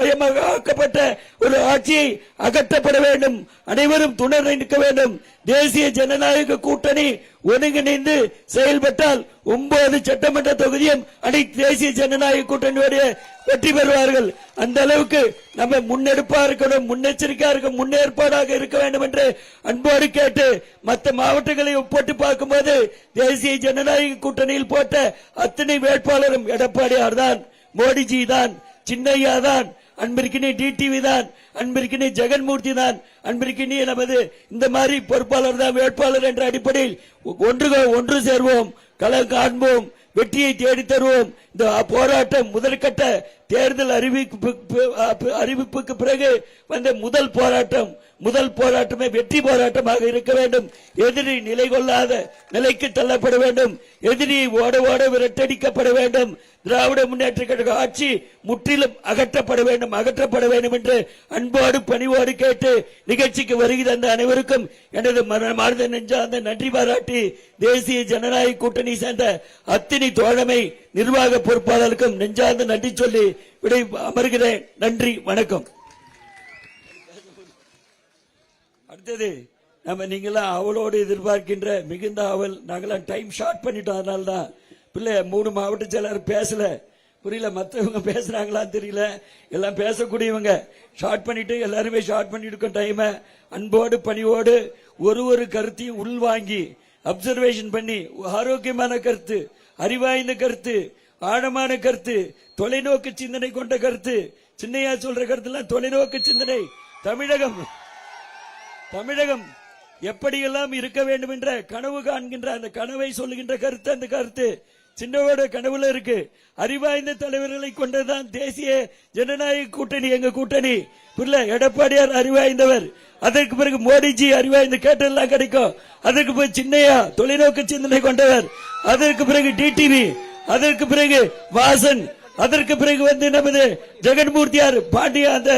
ஒரு ஆட்சியை அகற்றப்பட வேண்டும். அனைவரும் துணை நிற்க வேண்டும். தேசிய ஜனநாயக கூட்டணி ஒருங்கிணைந்து செயல்பட்டால் 9 சட்டமன்ற தொகுதியும் அனைத்து தேசிய ஜனநாயக கூட்டணியோடைய வெற்றி பெறுவார்கள். அந்த அளவுக்கு நம்ம முன்னெடுப்பா இருக்கணும், முன்னெச்சரிக்கையா இருக்க, முன்னேற்பாடாக இருக்க வேண்டும் என்று அன்போடு கேட்டு, மற்ற மாவட்டங்களை ஒப்பிட்டு பார்க்கும்போது தேசிய ஜனநாயக கூட்டணியில் போட்ட அத்தனை வேட்பாளரும் எடப்பாடியார் தான், மோடிஜி தான், சின்னையா தான், அன்பிற்கினிய டிடிவி தான், அன்பிற்கினிய ஜெகன்மூர்த்தி தான், அன்பிற்கினிய நமது இந்த மாதிரி பொறுப்பாளர் தான் வேட்பாளர் என்ற அடிப்படையில் ஒன்று சேர்வோம், களம் காண்போம், வெற்றியை தேடி தருவோம். இந்த போராட்டம் முதற்கட்ட தேர்தல் அறிவிப்புக்கு பிறகு வந்த முதல் போராட்டமே வெற்றி போராட்டமாக இருக்க வேண்டும். எதிரி நிலை கொள்ளாத நிலைக்கு தள்ளப்பட வேண்டும். எதிரியை ஓட ஓட விரட்டடிக்கப்பட வேண்டும். திராவிட முன்னேற்ற கழக ஆட்சி முற்றிலும் அகற்றப்பட வேண்டும் என்று அன்போடு பணிவோடு கேட்டு நிகழ்ச்சிக்கு வருகை தந்த அனைவருக்கும் எனது மனமார்ந்த நெஞ்சார்ந்த நன்றி பாராட்டி, தேசிய ஜனநாயக கூட்டணி சேர்ந்த அத்தனை தோழமை நிர்வாக பொறுப்பாளருக்கும் நெஞ்சார்ந்த நன்றி சொல்லி விடை அமர்கிறேன். நன்றி, வணக்கம். அடுத்தது நம்ம நீங்களாம் அவளோடு எதிர்பார்க்கின்ற மிகுந்த அவள், நாங்களாம் டைம் ஷார்ட் பண்ணிட்டோம். அதனால்தான் பிள்ளை 3 மாவட்ட செயலர் பேசல, புரியல, மற்றவங்க பேசுறாங்களான்னு தெரியல, எல்லாம் பேசக்கூடியவங்க ஷார்ட் பண்ணிட்டு எல்லாருமே ஷார்ட் பண்ணிட்டு டைம். அன்போடு பணிவோடு ஒரு கருத்தையும் உள்வாங்கி அப்சர்வேஷன் பண்ணி, ஆரோக்கியமான கருத்து, அறிவாய்ந்த கருத்து, ஆழமான கருத்து, தொலைநோக்கு சிந்தனை கொண்ட கருத்து, சின்னையா சொல்ற கருத்துலாம் தொலைநோக்கு சிந்தனை. தமிழகம் எப்படியெல்லாம் இருக்க வேண்டும் என்ற கனவு காண்கின்ற அந்த கனவை சொல்லுகின்ற கருத்து, அந்த கருத்து சின்னவோட கனவுல இருக்கு. அறிவாய்ந்த தலைவர்களை கொண்டதான் தேசிய ஜனநாயக கூட்டணி, எங்க கூட்டணி. எடப்பாடியார் அறிவாய்ந்தவர், அதற்கு பிறகு மோடிஜி அறிவாய்ந்த கேட்டெல்லாம் கிடைக்கும். அதற்கு பிறகு சின்னையா தொலைநோக்கு சிந்தனை கொண்டவர், அதற்கு பிறகு டிடிவி, அதற்கு பிறகு வாசன், அதற்கு பிறகு நமது ஜெகன்மூர்த்தியார் பாண்டியன், அந்த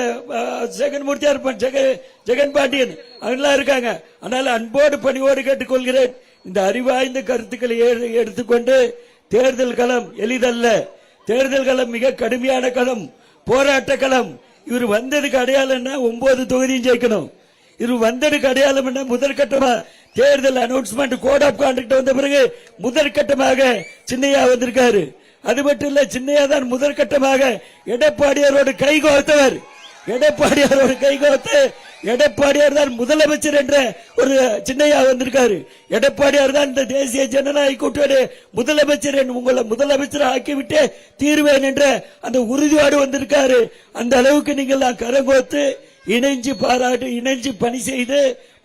ஜெகன்மூர்த்தியார் ஜெகன் பாண்டியன் அவங்களாம் இருக்காங்க. அதனால அன்போடு பணியோடு கேட்டுக்கொள்கிறேன், இந்த அறிவாய்ந்த கருத்துக்களை எடுத்துக்கொண்டு தேர்தல் களம் எளிதல்ல. தேர்தல் களம் மிக கடுமையான களம், போராட்ட களம். இவர் வந்ததுக்கு அடையாளம்னா 9 தொகுதியும் ஜெயிக்கணும். இவர் வந்ததுக்கு அடையாளம் என்ன, முதற்கட்டமா தேர்தல் அனௌன்ஸ்மெண்ட் கோட் ஆஃப் கான்டக்ட் வந்த பிறகு முதற்கட்டமாக சின்னையா வந்திருக்காரு. அது மட்டும் இல்ல, சின்னையா தான் முதற்கட்டமாக எடப்பாடியாரோடு கைகோர்த்தவர். எடப்பாடியாரோடு கைகோர்த்து எடப்பாடியார் தான் முதலமைச்சர் என்ற ஒரு சின்னையா வந்திருக்காரு. எடப்பாடியார் தான் இந்த தேசிய ஜனநாயக கூட்டணி முதலமைச்சர், உங்களை முதலமைச்சர் ஆக்கிவிட்டு தீர்வேன் என்ற அந்த உறுதியோடு வந்திருக்காரு. அந்த அளவுக்கு நீங்கள் கரங்கோத்து இணைஞ்சு பாராட்டு, இணைஞ்சு பணி செய்து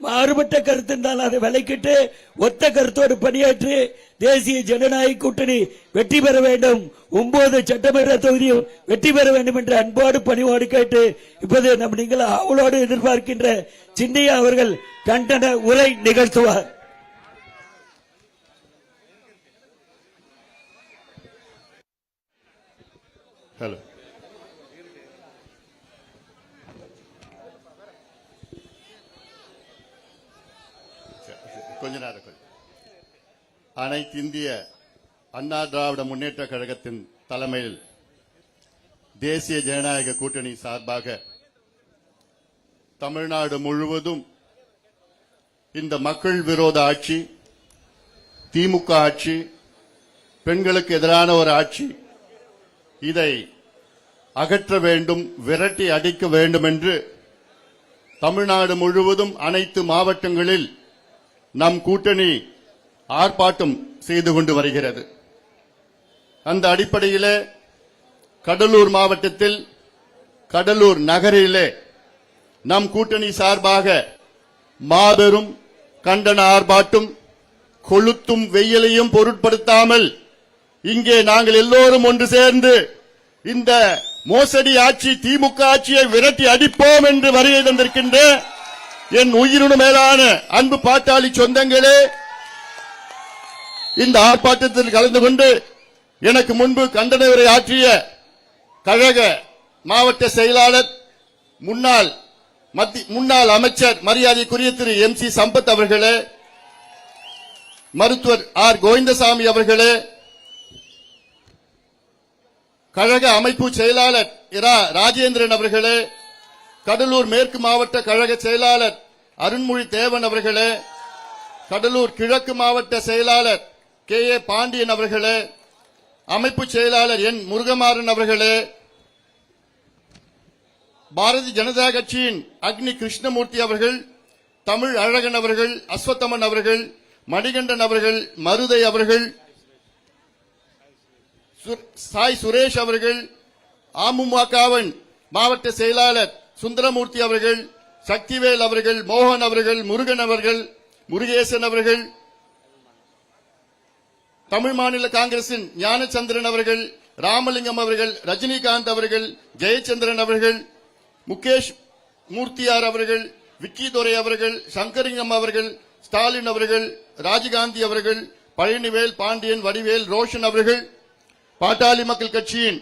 மாறுபட்ட கருத்து இருந்தால் அதை விலக்கிட்டு ஒத்த கருத்தோடு பணியாற்றி தேசிய ஜனநாயக கூட்டணி வெற்றி பெற வேண்டும், 9 சட்டமன்ற தொகுதியும் வெற்றி பெற வேண்டும் என்ற அன்போடு பணிவோடு கேட்டு இப்போது நீங்கள் ஆவலோடு எதிர்பார்க்கின்ற சின்னையா அவர்கள் கண்டன உரை நிகழ்த்துவார். ஹலோ. கொஞ்ச நேரம் அனைத்து இந்திய அண்ணா திராவிட முன்னேற்ற கழகத்தின் தலைமையில் தேசிய ஜனநாயக கூட்டணி சார்பாக தமிழ்நாடு முழுவதும் இந்த மக்கள் விரோத ஆட்சி, திமுக ஆட்சி, பெண்களுக்கு எதிரான ஒரு ஆட்சி, இதை அகற்ற வேண்டும், விரட்டி அடிக்க வேண்டும் என்று தமிழ்நாடு முழுவதும் அனைத்து மாவட்டங்களில் நம் கூட்டணி ஆர்ப்பாட்டம் செய்து கொண்டு வருகிறது. அந்த அடிப்படையிலே கடலூர் மாவட்டத்தில் கடலூர் நகரிலே நம் கூட்டணி சார்பாக மாபெரும் கண்டன ஆர்ப்பாட்டம், கொளுத்தும் வெயிலையும் பொருட்படுத்தாமல் இங்கே நாங்கள் எல்லோரும் ஒன்று சேர்ந்து இந்த மோசடி ஆட்சி, திமுக ஆட்சியை விரட்டி அடிப்போம் என்று வருகை தந்திருக்கின்ற என் உயிரினு மேலான அன்பு பாட்டாளி சொந்தங்களே, இந்த ஆர்ப்பாட்டத்தில் கலந்து கொண்டு எனக்கு முன்பு கண்டன உரை ஆற்றிய கழக மாவட்ட செயலாளர், முன்னாள் அமைச்சர் மரியாதைக்குரிய திரு MC சம்பத் அவர்களே, மருத்துவர் ஆர் கோவிந்தசாமி அவர்களே, கழக அமைப்பு செயலாளர் இரா ராஜேந்திரன் அவர்களே, கடலூர் மேற்கு மாவட்ட கழக செயலாளர் அருண்மொழி தேவன் அவர்களே, கடலூர் கிழக்கு மாவட்ட செயலாளர் KA பாண்டியன் அவர்களே, அமைப்பு செயலாளர் என் முருகமாறன் அவர்களே, பாரதிய ஜனதா கட்சியின் அக்னி கிருஷ்ணமூர்த்தி அவர்கள், தமிழ் அழகன் அவர்கள், அஸ்வத்தமன் அவர்கள், மணிகண்டன் அவர்கள், மருதை அவர்கள், சாய் சுரேஷ் அவர்கள், அமமுகவின் மாவட்ட செயலாளர் சுந்தரமூர்த்தி அவர்கள், சக்திவேல் அவர்கள், மோகன் அவர்கள், முருகன் அவர்கள், முருகேசன் அவர்கள், தமிழ் மாநில காங்கிரசின் ஞானச்சந்திரன் அவர்கள், ராமலிங்கம் அவர்கள், ரஜினிகாந்த் அவர்கள், ஜெயச்சந்திரன் அவர்கள், முகேஷ் மூர்த்தியார் அவர்கள், விக்கிதுரை அவர்கள், சங்கரிங்கம் அவர்கள், ஸ்டாலின் அவர்கள், ராஜீவ்காந்தி அவர்கள், பழனிவேல், பாண்டியன், வடிவேல், ரோஷன் அவர்கள், பாட்டாளி மக்கள் கட்சியின்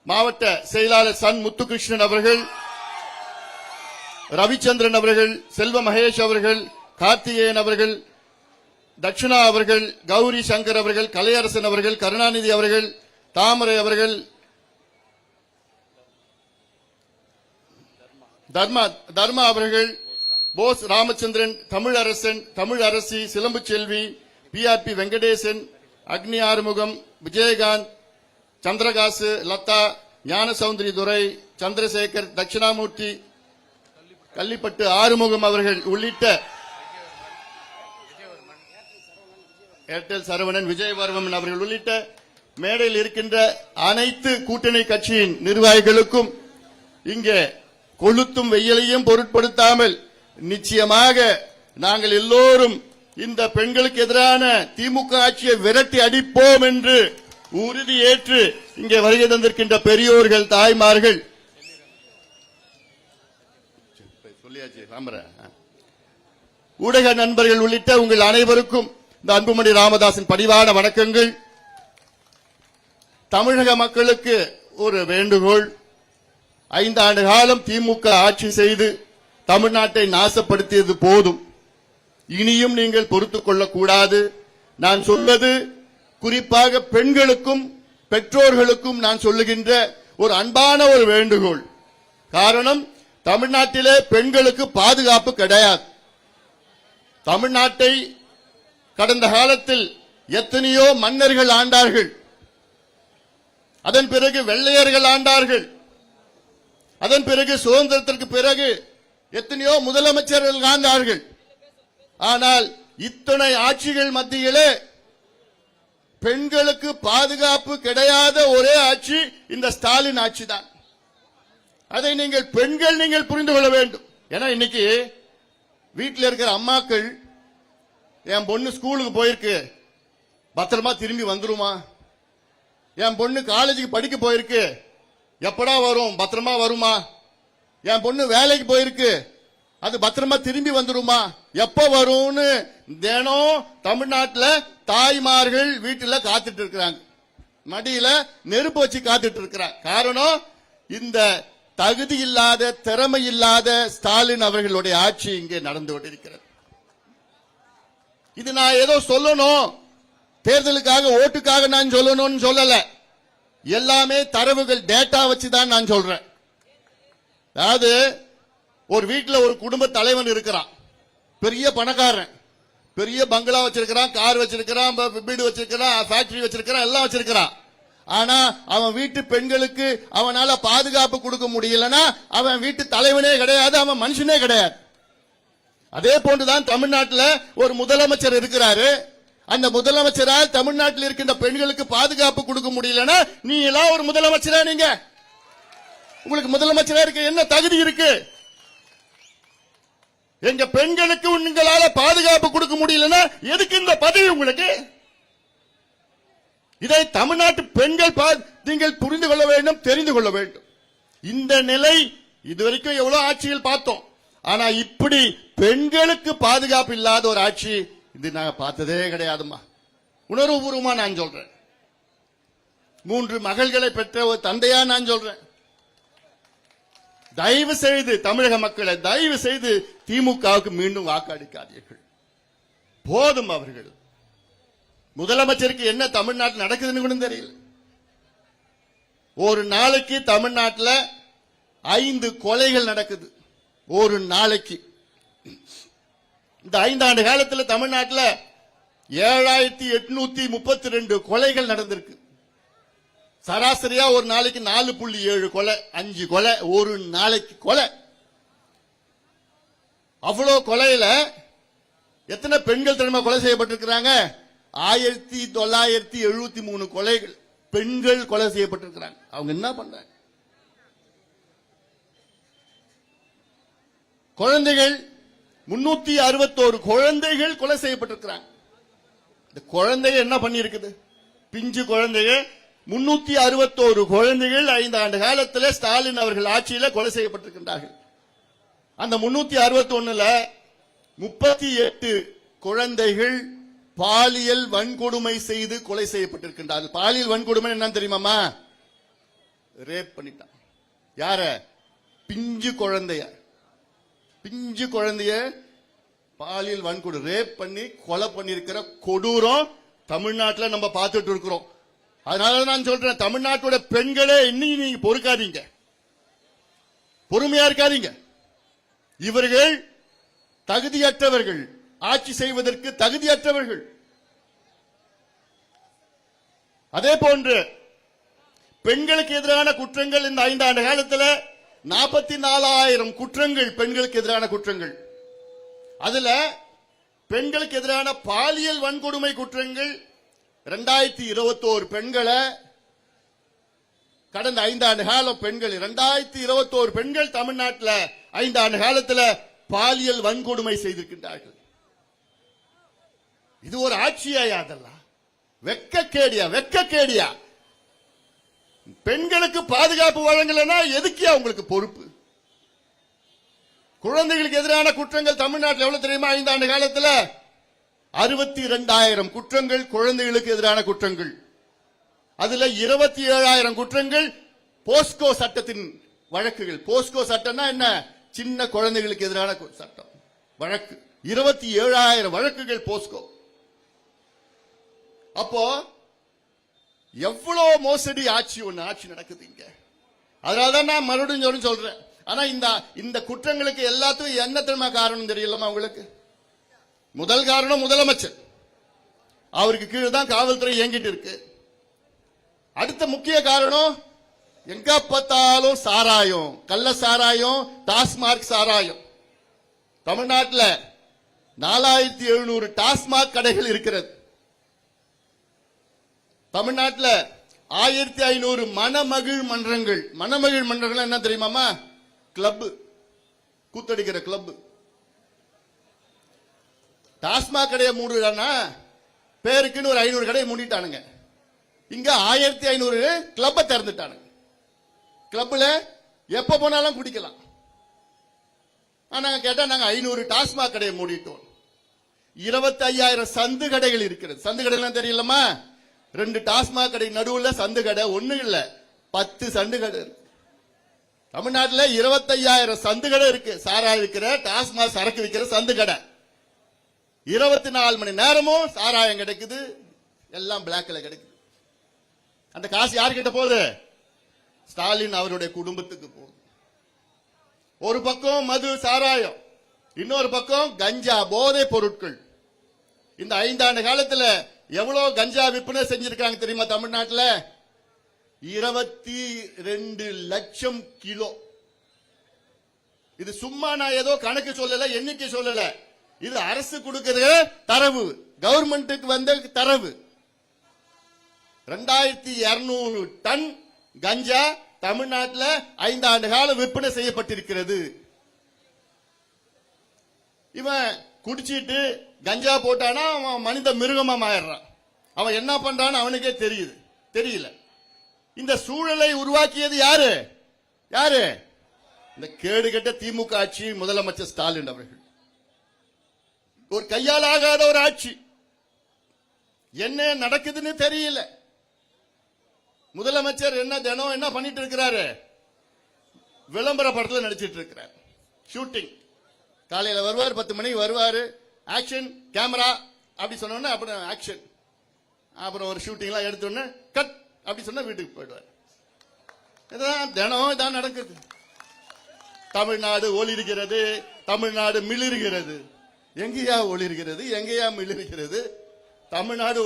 மாவட்ட செயலாளர் சன் முத்துகிருஷ்ணன் அவர்கள், ரவிச்சந்திரன் அவர்கள், செல்வ மகேஷ் அவர்கள், கார்த்திகேயன் அவர்கள், தட்சிணா அவர்கள், கௌரி சங்கர் அவர்கள், கலையரசன் அவர்கள், கருணாநிதி அவர்கள், தாமரை அவர்கள், தர்மா அவர்கள், போஸ் ராமச்சந்திரன், தமிழரசன், தமிழ் அரசி, சிலம்பு செல்வி, PRP வெங்கடேசன், அக்னி ஆறுமுகம், விஜயகாந்த், சந்திரகாசு, லதா, ஞான சௌந்தரி துரை, சந்திரசேகர், தட்சிணாமூர்த்தி, கள்ளிப்பட்டு ஆறுமுகம் அவர்கள் உள்ளிட்ட ஏர்டெல் சரவணன், விஜயவர்மன் அவர்கள் உள்ளிட்ட மேடையில் இருக்கின்ற அனைத்து கூட்டணி கட்சியின் நிர்வாகிகளுக்கும் இங்கே கொளுத்தும் வெயிலையும் பொருட்படுத்தாமல் நிச்சயமாக நாங்கள் எல்லோரும் இந்த பெண்களுக்கு எதிரான திமுக ஆட்சியை விரட்டி அடிப்போம் என்று உறுதி ஏற்று இங்கே வருகை தந்திருக்கின்ற பெரியோர்கள், தாய்மார்கள், ஊடக நண்பர்கள் உள்ளிட்ட உங்கள் அனைவருக்கும் இந்த அன்புமணி ராமதாசின் பணிவான வணக்கங்கள். தமிழக மக்களுக்கு ஒரு வேண்டுகோள். 5 ஆண்டு காலம் திமுக ஆட்சி செய்து தமிழ்நாட்டை நாசப்படுத்தியது போதும். இனியும் நீங்கள் பொறுத்துக் கொள்ளக்கூடாது. நான் சொல்வது குறிப்பாக பெண்களுக்கும் பெற்றோர்களுக்கும் நான் சொல்லுகின்ற ஒரு அன்பான ஒரு வேண்டுகோள். காரணம், தமிழ்நாட்டிலே பெண்களுக்கு பாதுகாப்பு கிடையாது. தமிழ்நாட்டை கடந்த காலத்தில் எத்தனையோ மன்னர்கள் ஆண்டார்கள். அதன் பிறகு வெள்ளையர்கள் ஆண்டார்கள். அதன் பிறகு சுதந்திரத்திற்கு பிறகு எத்தனையோ முதலமைச்சர்கள் வாழ்ந்தார்கள். ஆனால் இத்தனை ஆட்சிகள் மத்தியிலே பெண்களுக்கு பாதுகாப்பு கிடையாத ஒரே ஆட்சி இந்த ஸ்டாலின் ஆட்சி தான். அதை நீங்கள் பெண்கள் நீங்கள் புரிந்து கொள்ள வேண்டும். ஏன்னா இன்னைக்கு வீட்டில் இருக்கிற அம்மாக்கள், என் பொண்ணு ஸ்கூலுக்கு போயிருக்கு, பத்திரமா திரும்பி வந்துருமா? என் பொண்ணு காலேஜுக்கு படிக்க போயிருக்கு, எப்படா வரும், பத்திரமா வருமா? என் பொண்ணு வேலைக்கு போயிருக்கு, அது பத்திரமா திரும்பி வந்துருமா, எப்ப வரும்னு தினம் தமிழ்நாட்டில் தாய்மார்கள் வீட்டுல காத்துட்டு இருக்கிறாங்க. மடியில நெருப்பு வச்சு காத்துட்டு இருக்கிறாங்க. காரணம், இந்த தகுதி இல்லாத, திறமை இல்லாத ஸ்டாலின் அவர்களுடைய ஆட்சி இங்கே நடந்து கொண்டிருக்கிறது. இது நான் ஏதோ சொல்லணும், தேர்தலுக்காக ஓட்டுக்காக நான் சொல்லணும்னு சொல்லல. எல்லாமே தரவுகள், டேட்டா வச்சுதான் நான் சொல்றேன். அதாவது ஒரு வீட்டில் ஒரு குடும்ப தலைவன் இருக்கிறான், பெரிய பணக்காரன், பெரிய பங்களா வச்சிருக்கிறான், கார் வச்சிருக்கிறான், வீடு வச்சிருக்கிறான், ஃபேக்டரி வச்சிருக்கிறான், எல்லாம் வச்சிருக்கிறான். ஆனா அவன் வீட்டு பெண்களுக்கு அவனால பாதுகாப்பு கொடுக்க முடியலன்னா அவன் வீட்டு தலைவனே கிடையாது, அவன் மனுஷனே கிடையாது. அதே போன்றுதான் தமிழ்நாட்டில் ஒரு முதலமைச்சர் இருக்கிறாரு. அந்த முதலமைச்சரால் தமிழ்நாட்டில் இருக்கின்ற பெண்களுக்கு பாதுகாப்பு கொடுக்க முடியலன்னா நீ எல்லாம் ஒரு முதலமைச்சரா? நீங்க உங்களுக்கு முதலமைச்சரா இருக்க என்ன தகுதி இருக்கு? எங்க பெண்களுக்கு உங்களால பாதுகாப்பு கொடுக்க முடியலன்னா எதுக்கு இந்த பதவி உங்களுக்கு? இதை தமிழ்நாட்டு பெண்கள் நீங்கள் புரிந்து கொள்ள வேண்டும், தெரிந்து கொள்ள வேண்டும். இந்த நிலை இதுவரைக்கும் எவ்வளவு ஆட்சிகள் பார்த்தோம். ஆனா இப்படி பெண்களுக்கு பாதுகாப்பு இல்லாத ஒரு ஆட்சி இது நாங்க பார்த்ததே கிடையாதுமா. உணர்வுபூர்வமா நான் சொல்றேன். 3 மகள்களை பெற்ற ஒரு தந்தையா நான் சொல்றேன். தயவு செய்து தமிழக மக்களை, தயவு செய்து திமுகவுக்கு மீண்டும் வாக்களிக்காதீர்கள். போதும். அவர்கள் முதலமைச்சருக்கு என்ன தமிழ்நாட்டில் நடக்குதுன்னு கூட தெரியல. ஒரு நாளைக்கு தமிழ்நாட்டில் 5 கொலைகள் நடக்குது. ஒரு நாளைக்கு. இந்த 5 ஆண்டு காலத்தில் தமிழ்நாட்டில் 7832 கொலைகள் நடந்திருக்கு. சராசரியா ஒரு நாளைக்கு 4.7 கொலை, 5 கொலை ஒரு நாளைக்கு கொலை. அவ்வளவு கொலையில எத்தனை பெண்கள் திறமை கொலை செய்யப்பட்டிருக்கிறாங்க? 1973 கொலைகள் பெண்கள் கொலை செய்யப்பட்டிருக்கிறாங்க. அவங்க என்ன பண்றாங்க? குழந்தைகள் 361 குழந்தைகள் கொலை செய்யப்பட்டிருக்கிறாங்க. இந்த குழந்தைகள் என்ன பண்ணி இருக்குது? பிஞ்சு குழந்தைகள் 361 குழந்தைகள் 5 ஆண்டு காலத்தில் ஸ்டாலின் அவர்கள் ஆட்சியில் கொலை செய்யப்பட்டிருக்கின்றார்கள். அந்த 361ல 38 குழந்தைகள் பாலியல் வன்கொடுமை செய்து கொலை செய்யப்பட்டிருக்கின்றார்கள். பாலியல் வன்கொடுமை என்ன தெரியுமாமா? ரேப் பண்ணிட்டான். யார? பிஞ்சு குழந்தைய. பிஞ்சு குழந்தைய பாலியல் வன்கொடுமை ரேப் பண்ணி கொலை பண்ணிருக்கிற கொடூரம் தமிழ்நாட்டில் நம்ம பார்த்துட்டு இருக்கிறோம். அதனால நான் சொல்றேன், தமிழ்நாட்டோட பெண்களே இன்னும் நீங்க பொறுக்காதீங்க, பொறுமையா இருக்காதீங்க. இவர்கள் தகுதியற்றவர்கள், ஆட்சி செய்வதற்கு தகுதியற்றவர்கள். அதே போன்று பெண்களுக்கு எதிரான குற்றங்கள் இந்த 5 ஆண்டு காலத்தில் 44,000 குற்றங்கள் பெண்களுக்கு எதிரான குற்றங்கள். அதுல பெண்களுக்கு எதிரான பாலியல் வன்கொடுமை குற்றங்கள் 2021 பெண்களை கடந்த 5 ஆண்டு காலம் பெண்கள் 2021 பெண்கள் தமிழ்நாட்டில் 5 ஆண்டு காலத்தில் பாலியல் வன்கொடுமை செய்திருக்கின்றார்கள். இது ஒரு ஆட்சியா? அதெல்லாம் வெக்கக்கேடியா, வெக்கக்கேடியா. பெண்களுக்கு பாதுகாப்பு வழங்கலன்னா எதுக்கியா உங்களுக்கு பொறுப்பு? குழந்தைகளுக்கு எதிரான குற்றங்கள் தமிழ்நாட்டில் எவ்வளவு தெரியுமா? 5 ஆண்டு காலத்தில் 62,000 குற்றங்கள் குழந்தைகளுக்கு எதிரான குற்றங்கள். அதுல 27,000 குற்றங்கள் போஸ்கோ சட்டத்தின் வழக்குகள். போஸ்கோ சட்டம்னா என்ன? சின்ன குழந்தைகளுக்கு எதிரான சட்டம் வழக்கு. 27,000 வழக்குகள் போஸ்கோ. அப்போ எவ்வளவு மோசடி ஆட்சி நடக்குது இங்க. அதனாலதான் நான் மறுபடியும் சொல்றேன். ஆனா இந்த குற்றங்களுக்கு எல்லாத்துக்கும் என்ன தெரியுமா காரணம் தெரியலமா உங்களுக்கு? முதல் காரணம் முதலமைச்சர், அவருக்கு கீழே தான் காவல்துறை இயங்கிட்டு இருக்கு. அடுத்த முக்கிய காரணம் எங்க பார்த்தாலும் சாராயம், கள்ள சாராயம், டாஸ்மார்க் சாராயம். தமிழ்நாட்டில் 4700 டாஸ்மாக் கடைகள் இருக்கிறது. தமிழ்நாட்டில் 1500 மணமகிழ் மன்றங்கள். மணமகிழ் மன்றங்கள் என்ன தெரியுமாமா? கிளப், கூத்தடிக்கிற கிளப். டாஸ்மாக் கடையை மூடுறானா பேருக்குன்னு ஒரு 500 கடையை மூடிட்டானுங்க. இங்க 1500 கிளப்பை திறந்துட்டானுங்க. கிளப்ல எப்ப போனாலும் குடிக்கலாம். ஆனா கேட்டா நாங்க 500 டாஸ்மாக் கடையை மூடிட்டோம். 25,000 சந்து கடைகள் இருக்கிறது. சந்து கடைலாம் தெரியலமா? 2 டாஸ்மாக் கடை நடுவுல சந்து கடை, ஒண்ணு இல்ல 10 சந்து கடை. தமிழ்நாட்டில் 25,000 சந்து கடை இருக்கு. சாராயம் விற்கிற, டாஸ்மாக் சரக்கு விற்கிற சந்து கடை. 24 மணி நேரமும் சாராயம் கிடைக்குது, எல்லாம் பிளாக்ல கிடைக்குது. அந்த காசு யார்கிட்ட போகுது? ஸ்டாலின் அவருடைய குடும்பத்துக்கு போகுது. ஒரு பக்கம் மது, சாராயம், இன்னொரு பக்கம் கஞ்சா, போதை பொருட்கள். இந்த 5 ஆண்டு காலத்துல எவ்வளவு கஞ்சா விற்பனை செஞ்சிருக்காங்க தெரியுமா? தமிழ்நாட்டில் 22 லட்சம் கிலோ. இது சும்மா நான் ஏதோ கணக்கு சொல்லல, எண்ணிக்கை சொல்லல. இது அரசு கொடுக்கிற தரவு, கவர்மெண்ட்டுக்கு வந்த தரவு. 2200 டன் கஞ்சா தமிழ்நாட்டில் 5 ஆண்டு காலம் விற்பனை செய்யப்பட்டிருக்கிறது. இவன் குடிச்சிட்டு கஞ்சா போட்டானா அவன் மனித மிருகமா மாறிடுறான். அவன் என்ன பண்றான்னு அவனுக்கே தெரியல. இந்த சூழலை உருவாக்கியது யாரு? யாரு? இந்த கேடுகெட்ட திமுக ஆட்சி, முதலமைச்சர் ஸ்டாலின் அவர்கள். ஒரு கையால் ஆகாத ஒரு ஆட்சி. என்ன நடக்குதுன்னு தெரியல. முதலமைச்சர் என்ன தினம் என்ன பண்ணிட்டு இருக்கிறாரு? விளம்பர படத்தில் நடிச்சிட்டு இருக்கிறார். ஷூட்டிங் காலையில வருவார், 10 மணிக்கு வருவாரு, ஆக்ஷன் கேமரா அப்படி சொன்ன அப்புறம் ஆக்ஷன், அப்புறம் ஒரு ஷூட்டிங்லாம் எடுத்தோன்னு கட் அப்படி சொன்னா வீட்டுக்கு போயிடுவார். இதுதான் தினம் இதான் நடக்குது. தமிழ்நாடு ஒளிர்கிறது, தமிழ்நாடு மிளிர்கிறது. எங்கேயா ஒளிர்கிறது, எங்கேயா மிளிர்கிறது? தமிழ்நாடு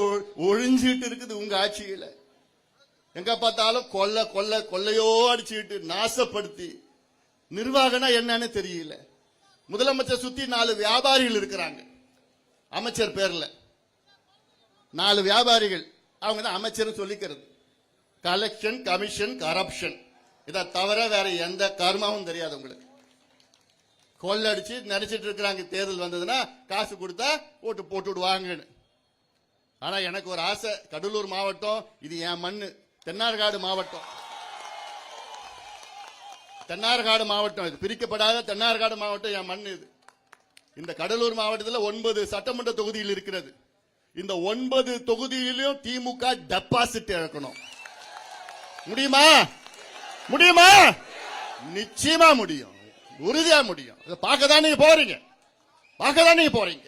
ஒழிஞ்சிட்டு இருக்குது உங்க ஆட்சியில. எங்க பார்த்தாலும் கொள்ளையோ அடிச்சுட்டு நாசப்படுத்தி, நிர்வாகம்னா என்னன்னு தெரியல. முதலமைச்சர் சுத்தி 4 வியாபாரிகள் இருக்கிறாங்க. அமைச்சர் பேர்ல 4 வியாபாரிகள். அவங்க தான் அமைச்சர் சொல்லிக்கிறது. Collection, commission, corruption. இதை தவிர வேற எந்த கர்மாவும் தெரியாது உங்களுக்கு. கொள்ளடிச்சு நினைச்சிட்டு இருக்கிறாங்க. தேர்தல் வந்ததுன்னா காசு கொடுத்தா ஓட்டு போட்டு விடுவாங்கன்னு. ஆனா எனக்கு ஒரு ஆசை, கடலூர் மாவட்டம் இது என் மண்ணு, தென்னார்காடு மாவட்டம். தென்னார்காடு மாவட்டம் இது பிரிக்கப்படாத தென்னார்காடு மாவட்டம் என் மண் இது. இந்த கடலூர் மாவட்டத்தில் 9 சட்டமன்ற தொகுதியில் இருக்கிறது. இந்த 9 தொகுதியிலும் திமுக டெபாசிட் இழக்கணும். முடியுமா? முடியுமா? நிச்சயமா முடியும், உறுதியா முடியும். பார்க்கதான் நீங்க போறீங்க, பார்க்கதான் நீங்க போறீங்க.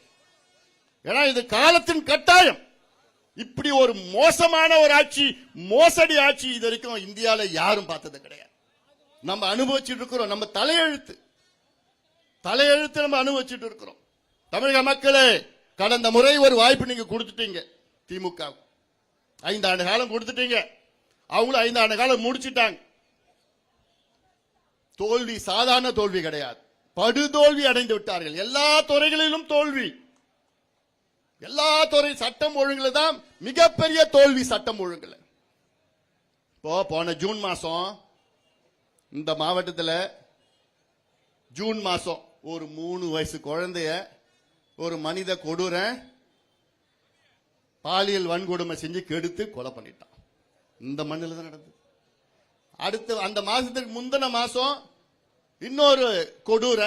ஏன்னா இது காலத்தின் கட்டாயம். இப்படி ஒரு மோசமான ஒரு ஆட்சி, மோசடி ஆட்சி இது வரைக்கும் இந்தியாவில் யாரும் பார்த்தது கிடையாது. நம்ம அனுபவிச்சுட்டு இருக்கிறோம். நம்ம தலையெழுத்து நம்ம அனுபவிச்சுட்டு இருக்கிறோம். தமிழக மக்களே, கடந்த முறை ஒரு வாய்ப்பு நீங்க கொடுத்துட்டீங்க. திமுக 5 ஆண்டு காலம் கொடுத்துட்டீங்க. அவங்களும் 5 ஆண்டு காலம் முடிச்சிட்டாங்க. தோல்வி சாதாரண தோல்வி கிடையாது, படுதோல்வி அடைந்து விட்டார்கள். எல்லா துறைகளிலும் தோல்வி. எல்லா துறை சட்டம் ஒழுங்குல தான் மிகப்பெரிய தோல்வி. சட்டம் ஒழுங்குல போன ஜூன் மாசம் இந்த மாவட்டத்தில் ஜூன் மாசம் ஒரு 3 வயசு குழந்தைய ஒரு மனித கொடூர பாலியல் வன்கொடுமை செஞ்சு கெடுத்து கொலை பண்ணிட்டான். இந்த மண்ணில் தான் நடந்தது. அடுத்து அந்த மாசத்துக்கு முந்தின மாசம் இன்னொரு கொடூர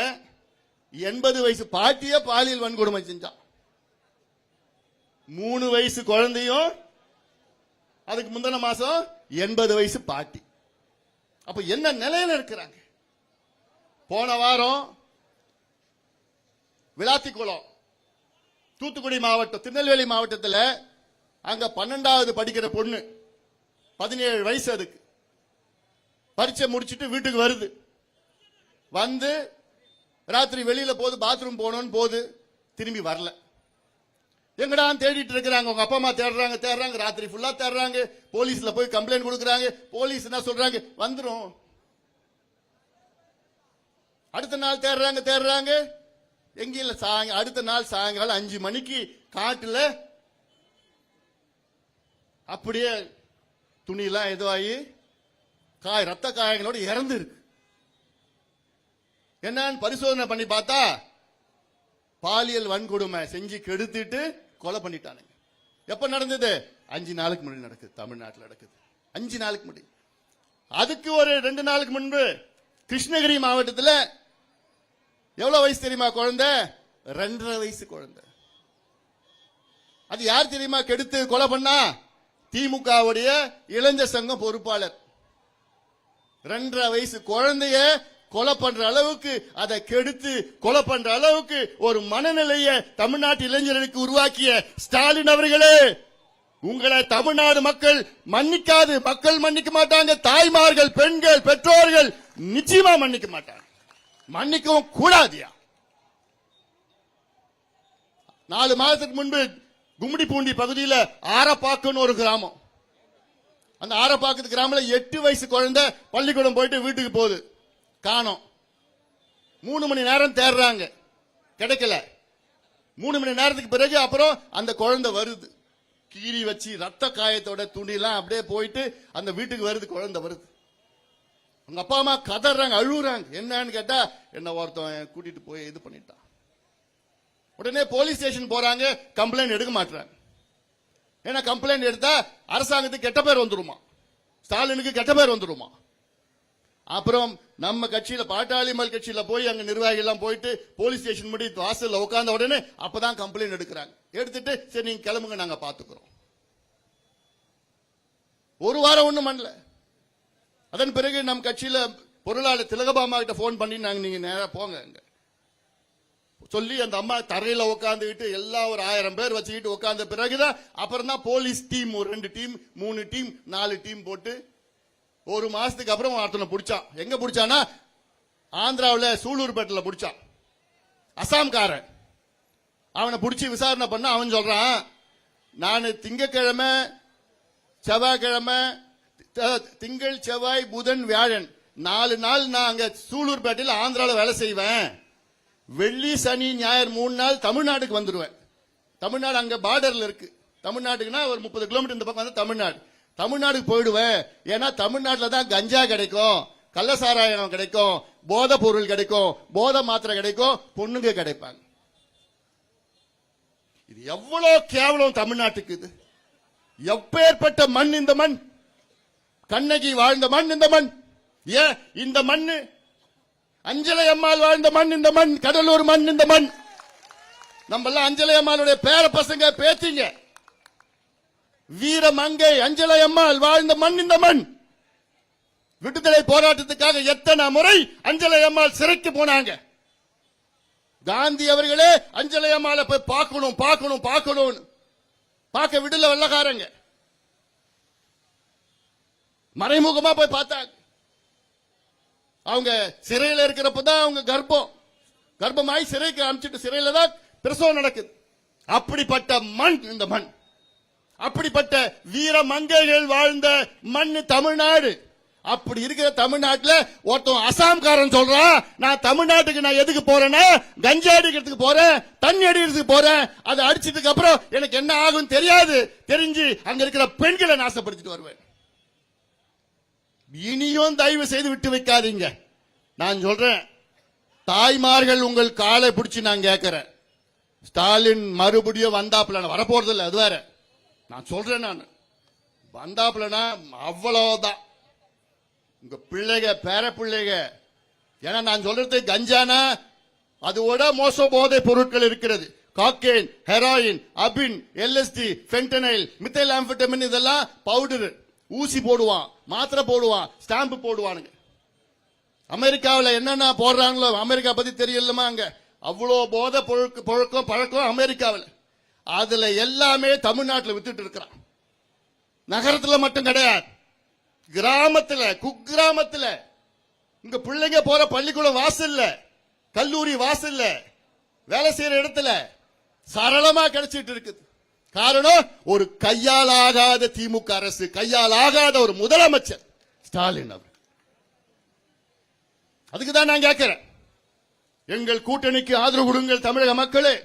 80 வயசு பாட்டிய பாலியல் வன்கொடுமை செஞ்சான். 3 வயசு குழந்தையும் அதுக்கு முந்தின மாசம் 80 வயசு பாட்டி. அப்ப என்ன நிலையில இருக்கிறாங்க? போன வாரம் விளாத்திக்குளம், தூத்துக்குடி மாவட்டம், திருநெல்வேலி மாவட்டத்தில் அங்க 12வது படிக்கிற பொண்ணு, 17 வயசு, அதுக்கு பரீட்சை முடிச்சிட்டு வீட்டுக்கு வருது. வந்து ராத்திரி வெளியில போது, பாத்ரூம் போனோன்னு போது, திரும்பி வரல. எங்கடா தேடிட்டு இருக்கிறாங்க. உங்க அப்பா அம்மா தேடுறாங்க, ராத்திரி ஃபுல்லா தேடுறாங்க. போலீஸ்ல போய் கம்ப்ளைண்ட் கொடுக்கறாங்க. போலீஸ் என்ன சொல்றாங்க? வந்துரும். அடுத்த நாள் தேடுறாங்க, எங்கேயும் இல்ல. அடுத்த நாள் சாயங்காலம் 5 மணிக்கு காட்டுல அப்படியே துணியெல்லாம் எதுவாகி ரத்த காயங்களோட இறந்து இருக்கு. என்னன்னு பரிசோதனை பண்ணி பார்த்தா பாலியல் வன்கொடுமை செஞ்சு கெடுத்துட்டு கொலை பண்ணிட்டானுங்க. எப்ப நடந்தது? 5 நாளுக்கு முன்னாடி நடக்குது. தமிழ்நாட்டில் நடக்குது 5 நாளுக்கு முன்னாடி. அதுக்கு ஒரு 2 நாளுக்கு முன்பு கிருஷ்ணகிரி மாவட்டத்தில் எவ்வளவு வயசு தெரியுமா குழந்தை? 2.5 வயசு குழந்தை. அது யார் தெரியுமா கெடுத்து கொலை பண்ணா? திமுகவுடைய இளைஞர் சங்கம் பொறுப்பாளர். 2.5 வயசு குழந்தைய கொலை பண்ற அளவுக்கு, அதை கெடுத்து கொலை பண்ற அளவுக்கு ஒரு மனநிலையை தமிழ்நாட்டு இளைஞர்களுக்கு உருவாக்கிய ஸ்டாலின் அவர்களே, உங்களை தமிழ்நாடு மக்கள் மன்னிக்காது. மக்கள் மன்னிக்க மாட்டாங்க. தாய்மார்கள், பெண்கள், பெற்றோர்கள் நிச்சயமா மன்னிக்க மாட்டாங்க. மன்னிக்கவும் கூடாதியா. 4 மாதத்துக்கு முன்பு கும்மிடிப்பூண்டி பகுதியில் ஆரப்பாக்குன்னு ஒரு கிராமம். அந்த ஆரப்பாக்கத்து கிராமத்தில் 8 வயசு குழந்தை பள்ளிக்கூடம் போயிட்டு வீட்டுக்கு போகுது. காணோம். 3 மணி நேரம் தேடுறாங்க, கிடைக்கல. 3 மணி நேரத்துக்கு பிறகு அப்புறம் அந்த குழந்தை வருது. கீறி வச்சு ரத்த காயத்தோட துணிலாம் அப்படியே போயிட்டு அந்த வீட்டுக்கு வருது. குழந்தை வருது. உங்க அப்பா அம்மா கதறாங்க, அழுகுறாங்க. என்னன்னு கேட்டா, என்ன ஒருத்தன் கூட்டிட்டு போய் இது பண்ணிட்டான். உடனே போலீஸ் ஸ்டேஷன் போறாங்க. கம்ப்ளைண்ட் எடுக்க மாட்டாங்க. ஏன்னா கம்ப்ளைண்ட் எடுத்தா அரசாங்கத்துக்கு கெட்ட பேர் வந்துருமா, ஸ்டாலினுக்கு கெட்ட பேர் வந்துருமா. அப்புறம் நம்ம கட்சியில பாட்டாளி மக்கள் கட்சியில போய் அங்க நிர்வாகிகள் எல்லாம் போயிட்டு போலீஸ் ஸ்டேஷன் முடி வாசல்ல உட்கார்ந்த உடனே அப்பதான் கம்ப்ளைண்ட் எடுக்கிறாங்க. எடுத்துட்டு சரி நீங்க கிளம்புங்க, நாங்க பாத்துக்கிறோம். ஒரு வாரம் ஒண்ணும் பண்ணல. அதன் பிறகு நம்ம கட்சியில பொருளாளர் திலகபாமா கிட்ட போன் பண்ணி நாங்க நீங்க நேரா போங்க சொல்லி அந்த அம்மா தரையில உட்காந்துக்கிட்டு எல்லாம் ஒரு 1000 பேர் வச்சுக்கிட்டு உட்கார்ந்த பிறகுதான் அப்புறம் தான் போலீஸ் டீம் ஒரு 2 டீம் 3 டீம் 4 டீம் போட்டு ஒரு மாசத்துக்கு அப்புறம் ஒருத்தனை பிடிச்சான். எங்க பிடிச்சானா, ஆந்திராவில் சூலூர்பேட்டில் பிடிச்சான். அசாம்காரன். அவனை பிடிச்சி விசாரணை பண்ண அவன் சொல்றான், நான் திங்கக்கிழமை செவ்வாய்க்கிழமை திங்கள் செவ்வாய் புதன் வியாழன் 4 நாள் நான் அங்க சூலூர்பேட்டையில் ஆந்திராவில் வேலை செய்வேன். வெள்ளி சனி ஞாயிறு 3 நாள் தமிழ்நாட்டுக்கு வந்துடுவேன். தமிழ்நாடு அங்க பார்டர்ல இருக்கு. தமிழ்நாட்டுக்குன்னா ஒரு 30 கிலோமீட்டர் இந்த பக்கம் வந்து தமிழ்நாடுக்கு போயிடுவேன். ஏன்னா தமிழ்நாட்டில் தான் கஞ்சா கிடைக்கும், கள்ளசாராயம் கிடைக்கும், போதை பொருள் கிடைக்கும், போதை மாத்திரை கிடைக்கும், பொண்ணுங்க கிடைப்பாங்க. இது எவ்வளவு கேவலம் தமிழ்நாட்டுக்கு. இது எப்பேற்பட்ட மண் இந்த மண். கண்ணகி வாழ்ந்த மண் இந்த மண். ஏன் இந்த மண்? அஞ்சலை அம்மாள் வாழ்ந்த மண் இந்த மண். கடலூர் மண் இந்த மண். நம்ம எல்லாம் அஞ்சலை அம்மாளுடைய பேர பசங்க பேத்திங்க. வீரமங்கை அஞ்சலை அம்மாள் வாழ்ந்த மண் இந்த மண். விடுதலை போராட்டத்துக்காக எத்தனை முறை அஞ்சலை அம்மாள் சிறைக்கு போனாங்க. காந்தி அவர்களே அஞ்சலை அம்மாளை போய் பார்க்கணும் பார்க்கணும் பார்க்கணும் பார்க்க விடல வெள்ளக்காரங்க. மறைமுகமா போய் பார்த்தாங்க. அவங்க சிறையில் இருக்கிறப்பதான் அவங்க கர்ப்பமாய் சிறைக்கு அனுப்பிச்சிட்டு சிறையில தான் பிரசவம் நடக்குது. அப்படிப்பட்ட மண் இந்த மண். அப்படிப்பட்ட வீர மங்கைகள் வாழ்ந்த மண் தமிழ்நாடு. அப்படி இருக்கிற தமிழ்நாட்டில் ஒருத்தன் அசாம்காரன் சொல்றான், நான் தமிழ்நாட்டுக்கு நான் எதுக்கு போறேன்னா கஞ்சா அடிக்கிறதுக்கு போறேன், தண்ணி அடிக்கிறதுக்கு போறேன். அதை அடிச்சதுக்கு அப்புறம் எனக்கு என்ன ஆகும் தெரியாது, தெரிஞ்சு அங்க இருக்கிற பெண்களை நாசப்படுத்திட்டு வருவேன். இனியும் தயவு செய்து விட்டு வைக்காதீங்க. நான் சொல்றேன், தாய்மார்கள் உங்கள் காலை பிடிச்சி நான் கேட்கிறேன். ஸ்டாலின் மறுபடியும் வந்தாப்புல வரப்போறது இல்லை, அது வேற. நான் சொல்றேன், நான் வந்தாப்புலனா அவ்வளவுதான் உங்க பிள்ளைங்க பேர பிள்ளைங்க. ஏன்னா நான் சொல்றது கஞ்சானா அதோட மோச போதை பொருட்கள் இருக்கிறது. காக்கெயின், ஹெராயின், அபின், எல்எஸ்டி, ஃபென்டனைல், மித்தைல் ஆம்பெட்டமின் இதெல்லாம் பவுடர். ஊசி போடுவான், மாத்திரை போடுவான், ஸ்டாம்பு போடுவானுங்க. அமெரிக்காவில் என்னென்ன போடுறாங்களோ அமெரிக்கா பத்தி தெரியலமா, அங்க அவ்வளோ போதை பழக்கம் அமெரிக்காவில். அதுல எல்லாமே தமிழ்நாட்டில் வித்துட்டு இருக்கிறான். நகரத்தில் மட்டும் கிடையாது, கிராமத்தில் குக்கிராமத்தில் இங்க பிள்ளைங்க போற பள்ளிக்கூடம் வாசல்ல, கல்லூரி வாசல்ல, வேலை செய்யற இடத்துல சரளமா கிடைச்சிட்டு இருக்குது. காரணம், ஒரு கையால் ஆகாத திமுக அரசு, கையால் ஆகாத ஒரு முதலமைச்சர் ஸ்டாலின் அவர். அதுக்குதான் நான் கேட்கிறேன், எங்கள் கூட்டணிக்கு ஆதரவு கொடுங்கள் தமிழக மக்களே.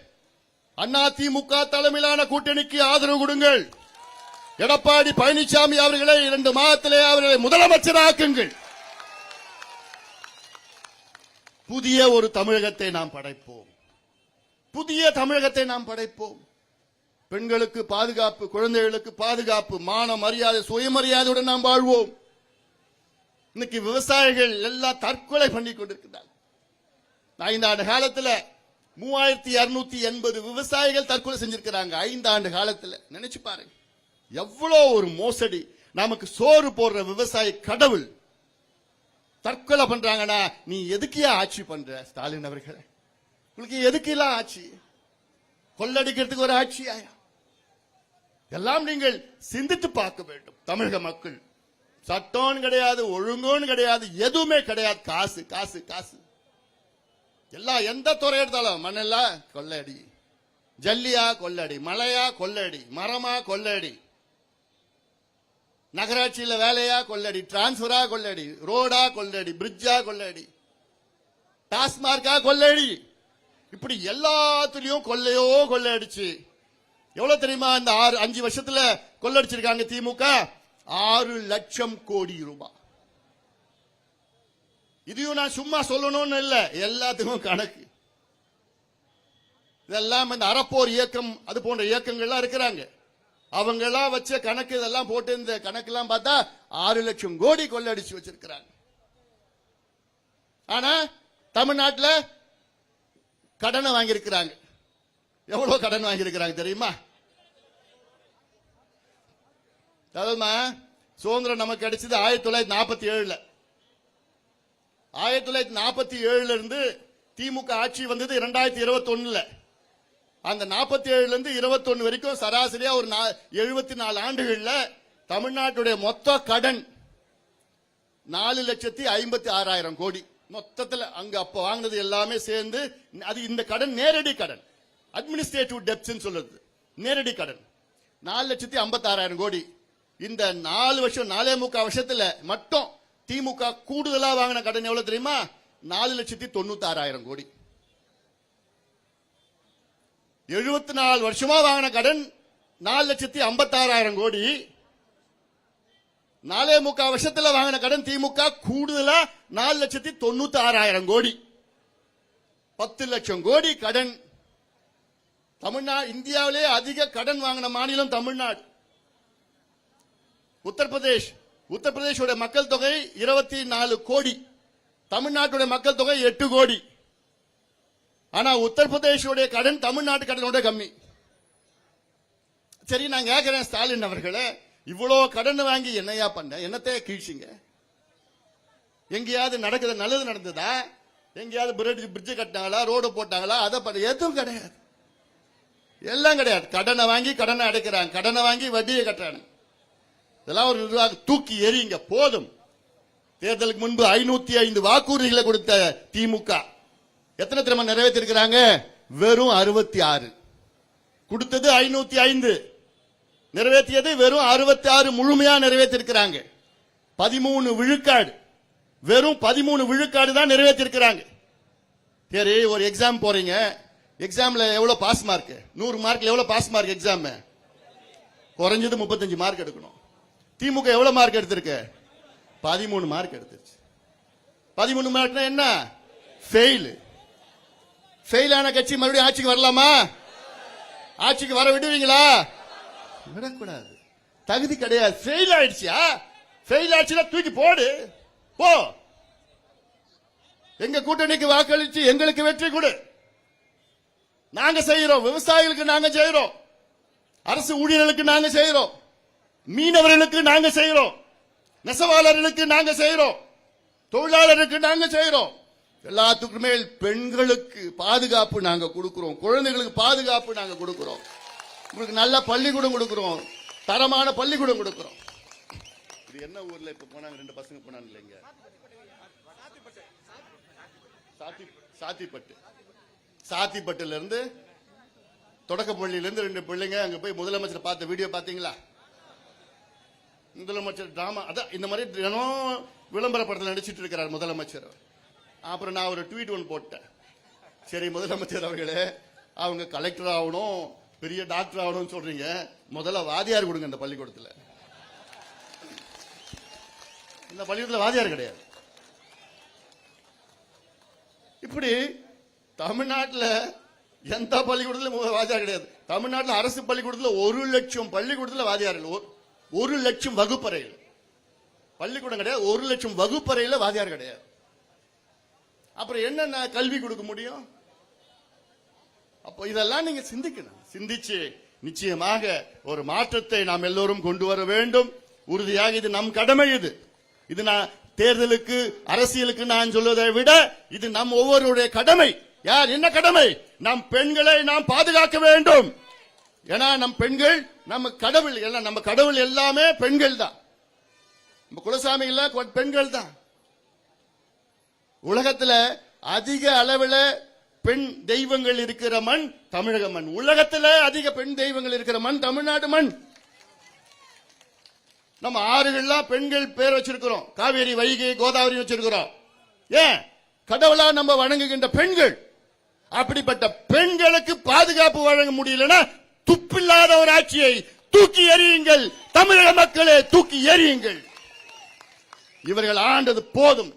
அதிமுக தலைமையிலான கூட்டணிக்கு ஆதரவு கொடுங்கள். எடப்பாடி பழனிசாமி அவர்களை 2 மாதத்திலே அவர்களை முதலமைச்சராக்குங்கள். புதிய ஒரு தமிழகத்தை நாம் படைப்போம். புதிய தமிழகத்தை நாம் படைப்போம். பெண்களுக்கு பாதுகாப்பு, குழந்தைகளுக்கு பாதுகாப்பு, மான மரியாதை, சுயமரியாதையுடன் நாம் வாழ்வோம். இன்னைக்கு விவசாயிகள் எல்லாம் தற்கொலை பண்ணி கொண்டிருக்கிறார்கள். 5 ஆண்டு காலத்தில் 3280 விவசாயிகள் தற்கொலை செஞ்சிருக்கிறாங்க. 5 ஆண்டு காலத்தில் நினைச்சு பாருங்க, எவ்வளவு ஒரு மோசடி. நமக்கு சோறு போடுற விவசாயி கடவுள் தற்கொலை பண்றாங்கன்னா, நீ எதுக்கியா ஆட்சி பண்ற ஸ்டாலின் அவர்களே? உங்களுக்கு எதுக்கெல்லாம் ஆட்சி? கொள்ளடிக்கிறதுக்கு ஒரு ஆட்சியா? எல்லாம் நீங்கள் சிந்தித்து பார்க்க வேண்டும். தமிழக மக்கள் சட்டம் கிடையாது, ஒழுங்கும் கிடையாது, எதுவுமே கிடையாது. காசு காசு காசு. எல்லாம் எந்த துறை எடுத்தாலும் மண்ணெல்லாம் கொள்ளடி, ஜல்லியா கொள்ளடி, மலையா கொள்ளடி, மரமா கொள்ளடி, நகராட்சியில வேலையா கொள்ளடி, டிரான்ஸ்பரா கொள்ளடி, ரோடா கொள்ளடி, பிரிட்ஜா கொள்ளடி, டாஸ்மார்க்கா கொள்ளடி. இப்படி எல்லாத்துலயும் கொள்ளையோ கொள்ளையடிச்சு எவ்வளவு தெரியுமா? இந்த 5 வருஷத்துல கொள்ளடிச்சிருக்காங்க திமுக 6 லட்சம் கோடி ரூபாய். இதையும் நான் சும்மா சொல்லணும்னு இல்ல, எல்லாத்துக்கும் கணக்கு. இதெல்லாம் இந்த அறப்போர் இயக்கம் அது போன்ற இயக்கங்கள்லாம் இருக்கிறாங்க. அவங்க எல்லாம் வச்ச கணக்கு இதெல்லாம் போட்டு இந்த கணக்கெல்லாம் பார்த்தா 6 லட்சம் கோடி கொள்ளடிச்சு வச்சிருக்கிறாங்க. ஆனா தமிழ்நாட்டில் கடனை வாங்கியிருக்கிறாங்க. எவ்வளவு கடன் வாங்கியிருக்கிறாங்க தெரியுமா? அதாவதுமா, சுதந்திரம் நமக்கு கிடைச்சது 1947. 1947 இருந்து திமுக ஆட்சி வந்தது 2021. அந்த 47 இருந்து 21 வரைக்கும் சராசரியா ஒரு 74 ஆண்டுகள்ல தமிழ்நாட்டுடைய மொத்த கடன் 4,56,000 கோடி. மொத்தத்தில் அங்க அப்ப வாங்கினது எல்லாமே சேர்ந்து, அது இந்த கடன் நேரடி கடன், அட்மினிஸ்ட்ரேட்டிவ் டெப்ட்ஸ் சொல்லுது. நேரடி கடன் 4,56,000 கோடி. இந்த 4 வருஷம் 4.25 வருஷத்துல மட்டும் திமுக கூடுதலா வாங்கின கடன் எவ்வளவு தெரியுமா? 4,96,000 கோடி. 74 வருஷமா வாங்கின கடன் 4,56,000 கோடி. 4.25 வருஷத்துல வாங்கின கடன் திமுக கூடுதலா 4,96,000 கோடி. 10 லட்சம் கோடி கடன். தமிழ்நாடு இந்தியாவிலே அதிக கடன் வாங்கின மாநிலம் தமிழ்நாடு. உத்தரப்பிரதேஷோட மக்கள் தொகை 24 கோடி, தமிழ்நாட்டுடைய மக்கள் தொகை 8 கோடி. ஆனா உத்தரப்பிரதேசோட கடன் தமிழ்நாட்டு கடனோட கம்மி. சரி, நான் கேட்கிறேன் ஸ்டாலின் அவர்களே, இவ்வளவு கடன் வாங்கி என்னையா பண்ண? என்னத்தைய கீழ்ச்சிங்க? எங்கேயாவது நடக்குது நல்லது நடந்ததா? எங்கேயாவது பிரிட்ஜ் கட்டினாங்களா, ரோடு போட்டாங்களா? அதை பண்ண எதுவும் கிடையாது. எல்லாம் கிடையாது. கடனை வாங்கி கடனை அடைக்கிறாங்க, கடனை வாங்கி வட்டியை கட்டுறாங்க. இதெல்லாம் ஒரு நிர்வாகம். தூக்கி எறிங்க போதும். தேர்தலுக்கு முன்பு 505 வாக்குறுதிகளை கொடுத்த திமுக எத்தனை திறமை நிறைவேற்றிருக்கிறாங்க? வெறும் 66. கொடுத்தது 505, நிறைவேற்றியது வெறும் 66. முழுமையா நிறைவேற்றிருக்கிறாங்க. 13 விழுக்காடு, வெறும் 13 விழுக்காடு தான் நிறைவேற்றிருக்கிறாங்க. சரி, ஒரு எக்ஸாம் போறீங்க, எக்ஸாம்ல எவ்வளவு பாஸ் மார்க்? 100 மார்க்ல எவ்வளவு பாஸ் மார்க்? எக்ஸாம் குறைஞ்சது 35 மார்க் எடுக்கணும். திமுக எவ்வளவு மார்க் எடுத்திருக்கு? 13 மார்க் எடுத்துருச்சு. 13 மார்க்னா என்ன? ஃபெயில். ஃபெயிலான கட்சி மறுபடியும் ஆட்சிக்கு வரலாமா? ஆட்சிக்கு வர விடுவீங்களா? விடக்கூடாது. தகுதி கிடையாது. ஃபெயில் ஆயிடுச்சியா? ஃபெயில் ஆயிடுச்சுன்னா தூக்கி போடு, போ. எங்க கூட்டணிக்கு வாக்களிச்சு எங்களுக்கு வெற்றி கொடு. நாங்க செய்யறோம். விவசாயிகளுக்கு நாங்க செய்யறோம், அரசு ஊழியர்களுக்கு நாங்க செய்யறோம், மீனவர்களுக்கு நாங்க செய்யறோம், நெசவாளர்களுக்கு நாங்க செய்யறோம், தொழிலாளருக்கு நாங்க செய்யறோம். எல்லாத்துக்கும் மேல் பெண்களுக்கு பாதுகாப்பு நாங்க கொடுக்கிறோம், குழந்தைகளுக்கு பாதுகாப்பு நாங்க கொடுக்கிறோம், உங்களுக்கு நல்ல பள்ளிக்கூடம் கொடுக்கிறோம், தரமான பள்ளிக்கூடம் கொடுக்கிறோம். இது என்ன ஊர்ல இப்ப போனாங்க 2 பசங்க போனாங்க இல்லைங்க, சாத்திப்பட்டுல இருந்து தொடக்கப்பள்ளியில இருந்து 2 பிள்ளைங்க அங்க போய் முதலமைச்சர் பார்த்த வீடியோ பாத்தீங்களா? முதலமைச்சர் டிராமா அதான் இந்த மாதிரி தினம் விளம்பர படத்தில் நடிச்சிட்டு இருக்கிறார் முதலமைச்சர். அப்புறம் நான் ஒரு ட்வீட் ஒன்று போட்டேன். சரி முதலமைச்சர் அவர்களே, அவங்க கலெக்டர் ஆகணும், பெரிய டாக்டர் ஆகணும்னு சொல்றீங்க, முதல்ல வாதியார் கொடுங்க இந்த பள்ளிக்கூடத்துல. இந்த பள்ளிக்கூடத்துல வாதியார் கிடையாது. இப்படி தமிழ்நாட்டில் எந்த பள்ளிக்கூடத்திலும் வாதியார் கிடையாது. தமிழ்நாட்டில் அரசு பள்ளிக்கூடத்தில் 1 லட்சம் பள்ளிக்கூடத்தில் வாதியார்கள், 1 லட்சம் வகுப்பறைகள், பள்ளிக்கூடம் கிடையாது, 1 லட்சம் வகுப்பறையில் வாதியார் கிடையாது. அப்புறம் என்ன கல்வி கொடுக்க முடியும்? அப்போ இதெல்லாம் நீங்க சிந்திக்கணும். சிந்திச்சு நிச்சயமாக ஒரு மாற்றத்தை நாம் எல்லோரும் கொண்டு வர வேண்டும். உறுதியாக இது நம் கடமை. இது நான் தேர்தலுக்கு அரசியலுக்கு நான் சொல்வதை விட இது நம் ஒவ்வொருடைய கடமை. யார் என்ன கடமை? நம் பெண்களை நாம் பாதுகாக்க வேண்டும். ஏன்னா நம் பெண்கள் நம்ம கடவுள், நம்ம கடவுள் எல்லாமே பெண்கள் தான். நம்ம குலசாமி எல்லாம் பெண்கள் தான். உலகத்துல அதிக அளவில் பெண் தெய்வங்கள் இருக்கிற மண் தமிழக மண். உலகத்துல அதிக பெண் தெய்வங்கள் இருக்கிற மண் தமிழ்நாடு மண். நம்ம ஆறுகள்லாம் பெண்கள் பேர் வச்சிருக்கிறோம். காவேரி, வைகை, கோதாவரி வச்சிருக்கிறோம். ஏன்? கடவுளா நம்ம வணங்குகின்ற பெண்கள். அப்படிப்பட்ட பெண்களுக்கு பாதுகாப்பு வழங்க முடியலன்னா துப்பில்லாத ஒரு ஆட்சியை தூக்கி எறியுங்கள். தமிழக மக்களே தூக்கி எறியுங்கள். இவர்கள் ஆண்டது போதும்.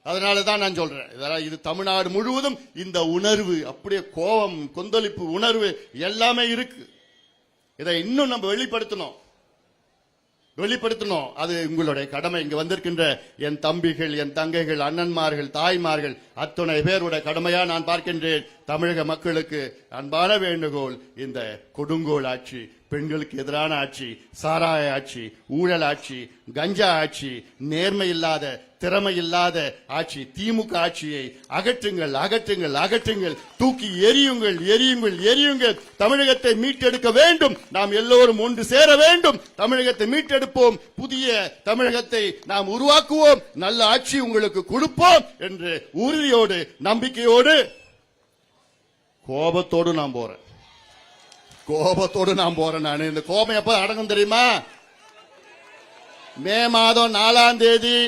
அதனாலதான் நான் சொல்றேன், இது தமிழ்நாடு முழுவதும் இந்த உணர்வு, அப்படியே கோபம், கொந்தளிப்பு உணர்வு எல்லாமே இருக்கு. இதை இன்னும் நம்ம வெளிப்படுத்தணும். அது உங்களுடைய கடமை. இங்க வந்திருக்கின்ற என் தம்பிகள், என் தங்கைகள், அண்ணன்மார்கள், தாய்மார்கள் அத்தனை பேருடைய கடமையா நான் பார்க்கின்றேன். தமிழக மக்களுக்கு அன்பான வேண்டுகோள், இந்த கொடுங்கோல் ஆட்சி, பெண்களுக்கு எதிரான ஆட்சி, சாராய ஆட்சி, ஊழல் ஆட்சி, கஞ்சா ஆட்சி, நேர்மை இல்லாத, திறமை இல்லாத ஆட்சி, திமுக ஆட்சியை அகற்றுங்கள், அகற்றுங்கள், அகற்றுங்கள். தூக்கி எரியுங்கள், எரியுங்கள், எரியுங்கள். தமிழகத்தை மீட்டெடுக்க வேண்டும். நாம் எல்லோரும் ஒன்று சேர வேண்டும். தமிழகத்தை மீட்டெடுப்போம். புதிய தமிழகத்தை நாம் உருவாக்குவோம். நல்ல ஆட்சி உங்களுக்கு கொடுப்போம் என்று உறுதியோடு, நம்பிக்கையோடு, கோபத்தோடு நான் போறேன். நான் இந்த கோபம் எப்ப அடங்கும் தெரியுமா? மே மாதம் 4ஆம் தேதி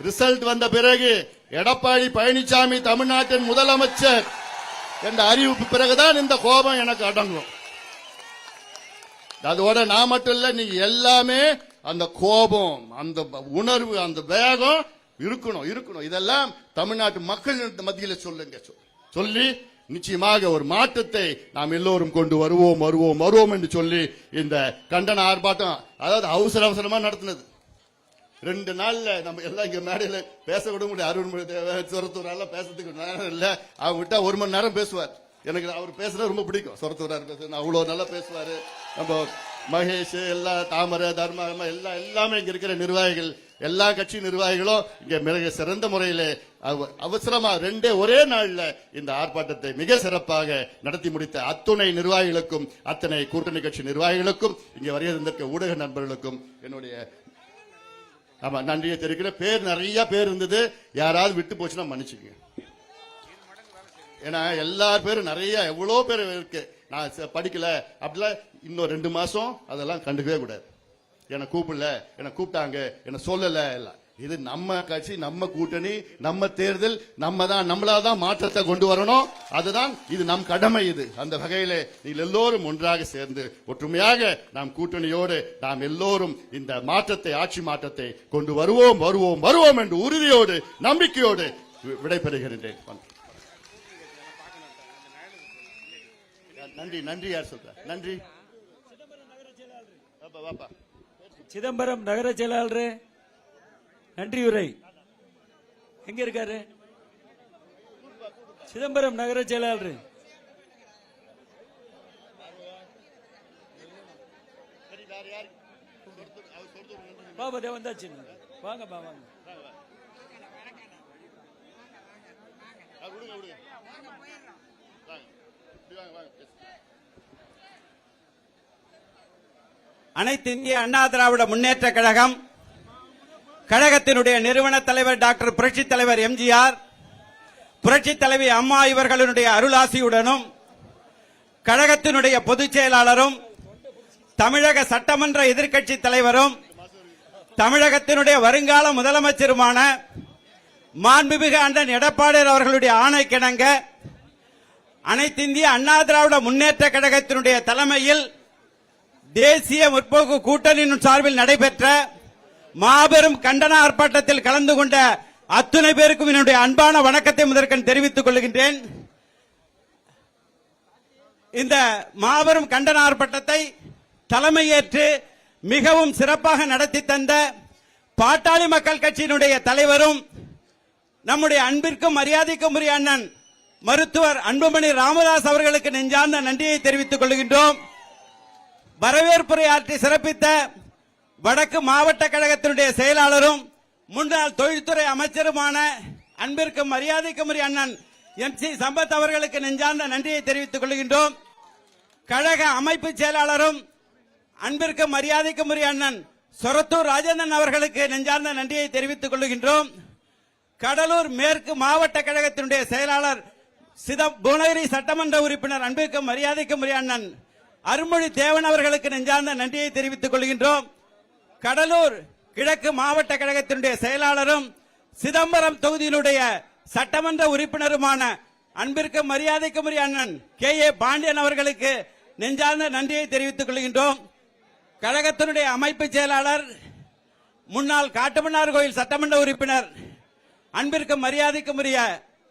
ரிசல்ட் வந்த பிறகு எடப்பாடி பழனிசாமி தமிழ்நாட்டின் முதலமைச்சர் என்ற அறிவிப்பு பிறகுதான் இந்த கோபம் எனக்கு அடங்கும். அதோட நான் மட்டும் இல்ல, நீங்க எல்லாமே அந்த கோபம், அந்த உணர்வு, அந்த வேகம் இருக்கணும். இதெல்லாம் தமிழ்நாட்டு மக்கள் மத்தியில் சொல்லுங்க. சொல்லி நிச்சயமாக ஒரு மாற்றத்தை நாம் எல்லோரும் கொண்டு வருவோம் என்று சொல்லி இந்த கண்டன ஆர்ப்பாட்டம், அதாவது அவசரமா நடத்தினது. 2 நாள்ல நம்ம எல்லாம் இங்க மேடையில பேச விட முடியும். அருண் சொரத்தூரால பேசுறதுக்கு நேரம் இல்ல. அவங்க விட்டா 1 மணி நேரம் பேசுவார். எனக்கு அவர் பேசுறது ரொம்ப பிடிக்கும். சொரத்தூரார் பேசுறது அவ்வளவு நல்லா பேசுவாரு. நம்ம மகேஷ், எல்லா தாமரை, தர்மா எல்லாமே இங்க இருக்கிற நிர்வாகிகள், எல்லா கட்சி நிர்வாகிகளும் இங்க மிக சிறந்த முறையில் அவசரமா ஒரே நாள்ல இந்த ஆர்ப்பாட்டத்தை மிக சிறப்பாக நடத்தி முடித்த அத்துணை நிர்வாகிகளுக்கும், அத்தனை கூட்டணி கட்சி நிர்வாகிகளுக்கும், இங்க வருகின்ற ஊடக நண்பர்களுக்கும் என்னுடைய நன்றியை தெரிவிக்கிறேன். நிறைய பேர் இருந்தது. யாராவது விட்டு போச்சுன்னா மன்னிச்சுங்க. ஏன்னா எல்லார் பேரும் நிறைய எவ்வளவு பேர் இருக்கு. நான் படிக்கல அப்படிலாம் இன்னும் 2 மாசம் அதெல்லாம் கண்டுக்கவே கூடாது. என்னை கூப்பிடல, என்னை கூப்பிட்டாங்க, என்னை சொல்லல. இது நம்ம கட்சி, நம்ம கூட்டணி, நம்ம தேர்தல், நம்மளாதான் மாற்றத்தை கொண்டு வரணும். அதுதான் இது நம் கடமை. அந்த வகையில நீங்கள் எல்லோரும் ஒன்றாக சேர்ந்து ஒற்றுமையாக நாம் கூட்டணியோடு நாம் எல்லோரும் இந்த மாற்றத்தை, ஆட்சி மாற்றத்தை கொண்டு வருவோம் என்று உறுதியோடு, நம்பிக்கையோடு விடைபெறுகின்றேன். நன்றி. யார் சொல்ற? நன்றி. சிதம்பரம் நகர செயலாளர் நன்றி உரை எங்க இருக்காரு? சிதம்பரம் நகர செயலாளர் பாபா வந்தாச்சு. வாங்க. அனைத்து இந்திய அண்ணா திராவிட முன்னேற்ற கழகம், கழகத்தினுடைய நிறுவன தலைவர் டாக்டர் புரட்சி தலைவர் எம்ஜிஆர், புரட்சி தலைவி அம்மா இவர்களுடைய அருளாசியுடனும், கழகத்தினுடைய பொதுச் செயலாளரும், தமிழக சட்டமன்ற எதிர்க்கட்சி தலைவரும், தமிழகத்தினுடைய வருங்கால முதலமைச்சருமான மாண்புமிகு அண்ணன் எடப்பாடியார் அவர்களுடைய ஆணைக்கிணங்க அனைத்திந்திய அண்ணா திராவிட முன்னேற்ற கழகத்தினுடைய தலைமையில் தேசிய முற்போக்கு கூட்டணியின் சார்பில் நடைபெற்ற மாபெரும் கண்டன ஆர்ப்பாட்டத்தில் கலந்து கொண்ட அத்துணை பேருக்கும் என்னுடைய அன்பான வணக்கத்தை முதற்கண் தெரிவித்துக் கொள்கின்றேன். இந்த மாபெரும் கண்டன ஆர்ப்பாட்டத்தை தலைமையேற்று மிகவும் சிறப்பாக நடத்தி தந்த பாட்டாளி மக்கள் கட்சியினுடைய தலைவரும் நம்முடைய அன்பிற்கும் மரியாதைக்கும் உரிய அண்ணன் மருத்துவர் அன்புமணி ராமதாஸ் அவர்களுக்கு நெஞ்சார்ந்த நன்றியை தெரிவித்துக் கொள்கின்றோம். வரவேற்புரையாற்றி சிறப்பித்த வடக்கு மாவட்ட கழகத்தினுடைய செயலாளரும் முன்னாள் தொழில்துறை அமைச்சருமான அன்பிற்கும் மரியாதைக்கும் உரிய அண்ணன் MC சம்பத் அவர்களுக்கு நெஞ்சார்ந்த நன்றியை தெரிவித்துக் கொள்கின்றோம். கழக அமைப்பு செயலாளரும் அன்பிற்கும் மரியாதைக்கும் உரிய அண்ணன் சொரத்தூர் ராஜேந்திரன் அவர்களுக்கு நெஞ்சார்ந்த நன்றியை தெரிவித்துக் கொள்கின்றோம். கடலூர் மேற்கு மாவட்ட கழகத்தினுடைய செயலாளர் புவனகிரி சட்டமன்ற உறுப்பினர் அன்பிற்கும் மரியாதைக்கும் உரிய அண்ணன் அருள்மொழி தேவன் அவர்களுக்கு நெஞ்சார்ந்த நன்றியை தெரிவித்துக் கொள்கின்றோம். கடலூர் கிழக்கு மாவட்ட கழகத்தினுடைய செயலாளரும் சிதம்பரம் தொகுதியினுடைய சட்டமன்ற உறுப்பினருமான அன்பிற்கும் மரியாதைக்கும் உரிய அண்ணன் KA பாண்டியன் அவர்களுக்கு நெஞ்சார்ந்த நன்றியை தெரிவித்துக் கொள்கின்றோம். கழகத்தினுடைய அமைப்பு செயலாளர் முன்னாள் காட்டுமன்னார் கோயில் சட்டமன்ற உறுப்பினர் அன்பிற்கும் மரியாதைக்கும் உரிய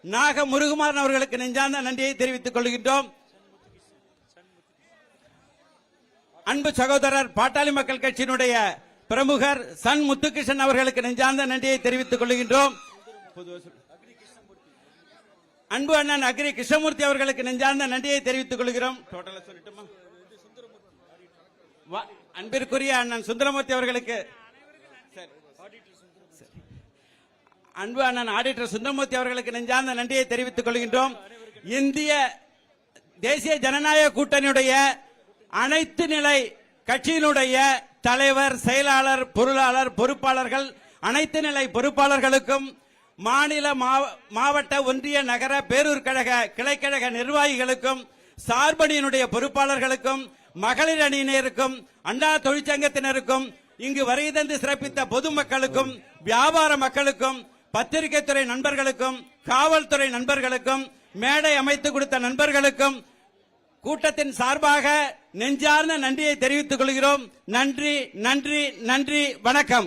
நாக முருகுமாரன் அவர்களுக்கு நெஞ்சார்ந்த நன்றியை தெரிவித்துக் கொள்கின்றோம். அன்பு சகோதரர் பாட்டாளி மக்கள் கட்சியினுடைய பிரமுகர் சன் முத்துகிருஷ்ணன் அவர்களுக்கு நெஞ்சார்ந்த நன்றியை தெரிவித்துக் கொள்கின்றோம். அன்பு அண்ணன் அக்ரி கிருஷ்ணமூர்த்தி அவர்களுக்கு நெஞ்சார்ந்த நன்றியை தெரிவித்துக் கொள்கிறோம். அன்பிற்குரிய அண்ணன் சுந்தரமூர்த்தி அவர்களுக்கு அன்பு அண்ணன் ஆடிட்டர் சுந்தரமூர்த்தி அவர்களுக்கு நெஞ்சார்ந்த நன்றியை தெரிவித்துக் கொள்கின்றோம். இந்திய தேசிய ஜனநாயக கூட்டணியுடைய அனைத்து நிலை கட்சியினுடைய தலைவர், செயலாளர், பொருளாளர், பொறுப்பாளர்கள், அனைத்து நிலை பொறுப்பாளர்களுக்கும், மாநில மாவட்ட ஒன்றிய நகர பேரூர் கழக கிளைக்கழக நிர்வாகிகளுக்கும், சார்பணியினுடைய பொறுப்பாளர்களுக்கும், மகளிர் அணியினருக்கும், அண்ணா தொழிற்சங்கத்தினருக்கும், இங்கு வருகை தந்து சிறப்பித்த பொதுமக்களுக்கும், வியாபார மக்களுக்கும், பத்திரிகை துறை நண்பர்களுக்கும், காவல்துறை நண்பர்களுக்கும், மேடை அமைத்து கொடுத்த நண்பர்களுக்கும் கூட்டத்தின் சார்பாக நெஞ்சார்ந்த நன்றியை தெரிவித்துக் கொள்கிறோம். நன்றி, நன்றி, நன்றி, வணக்கம்.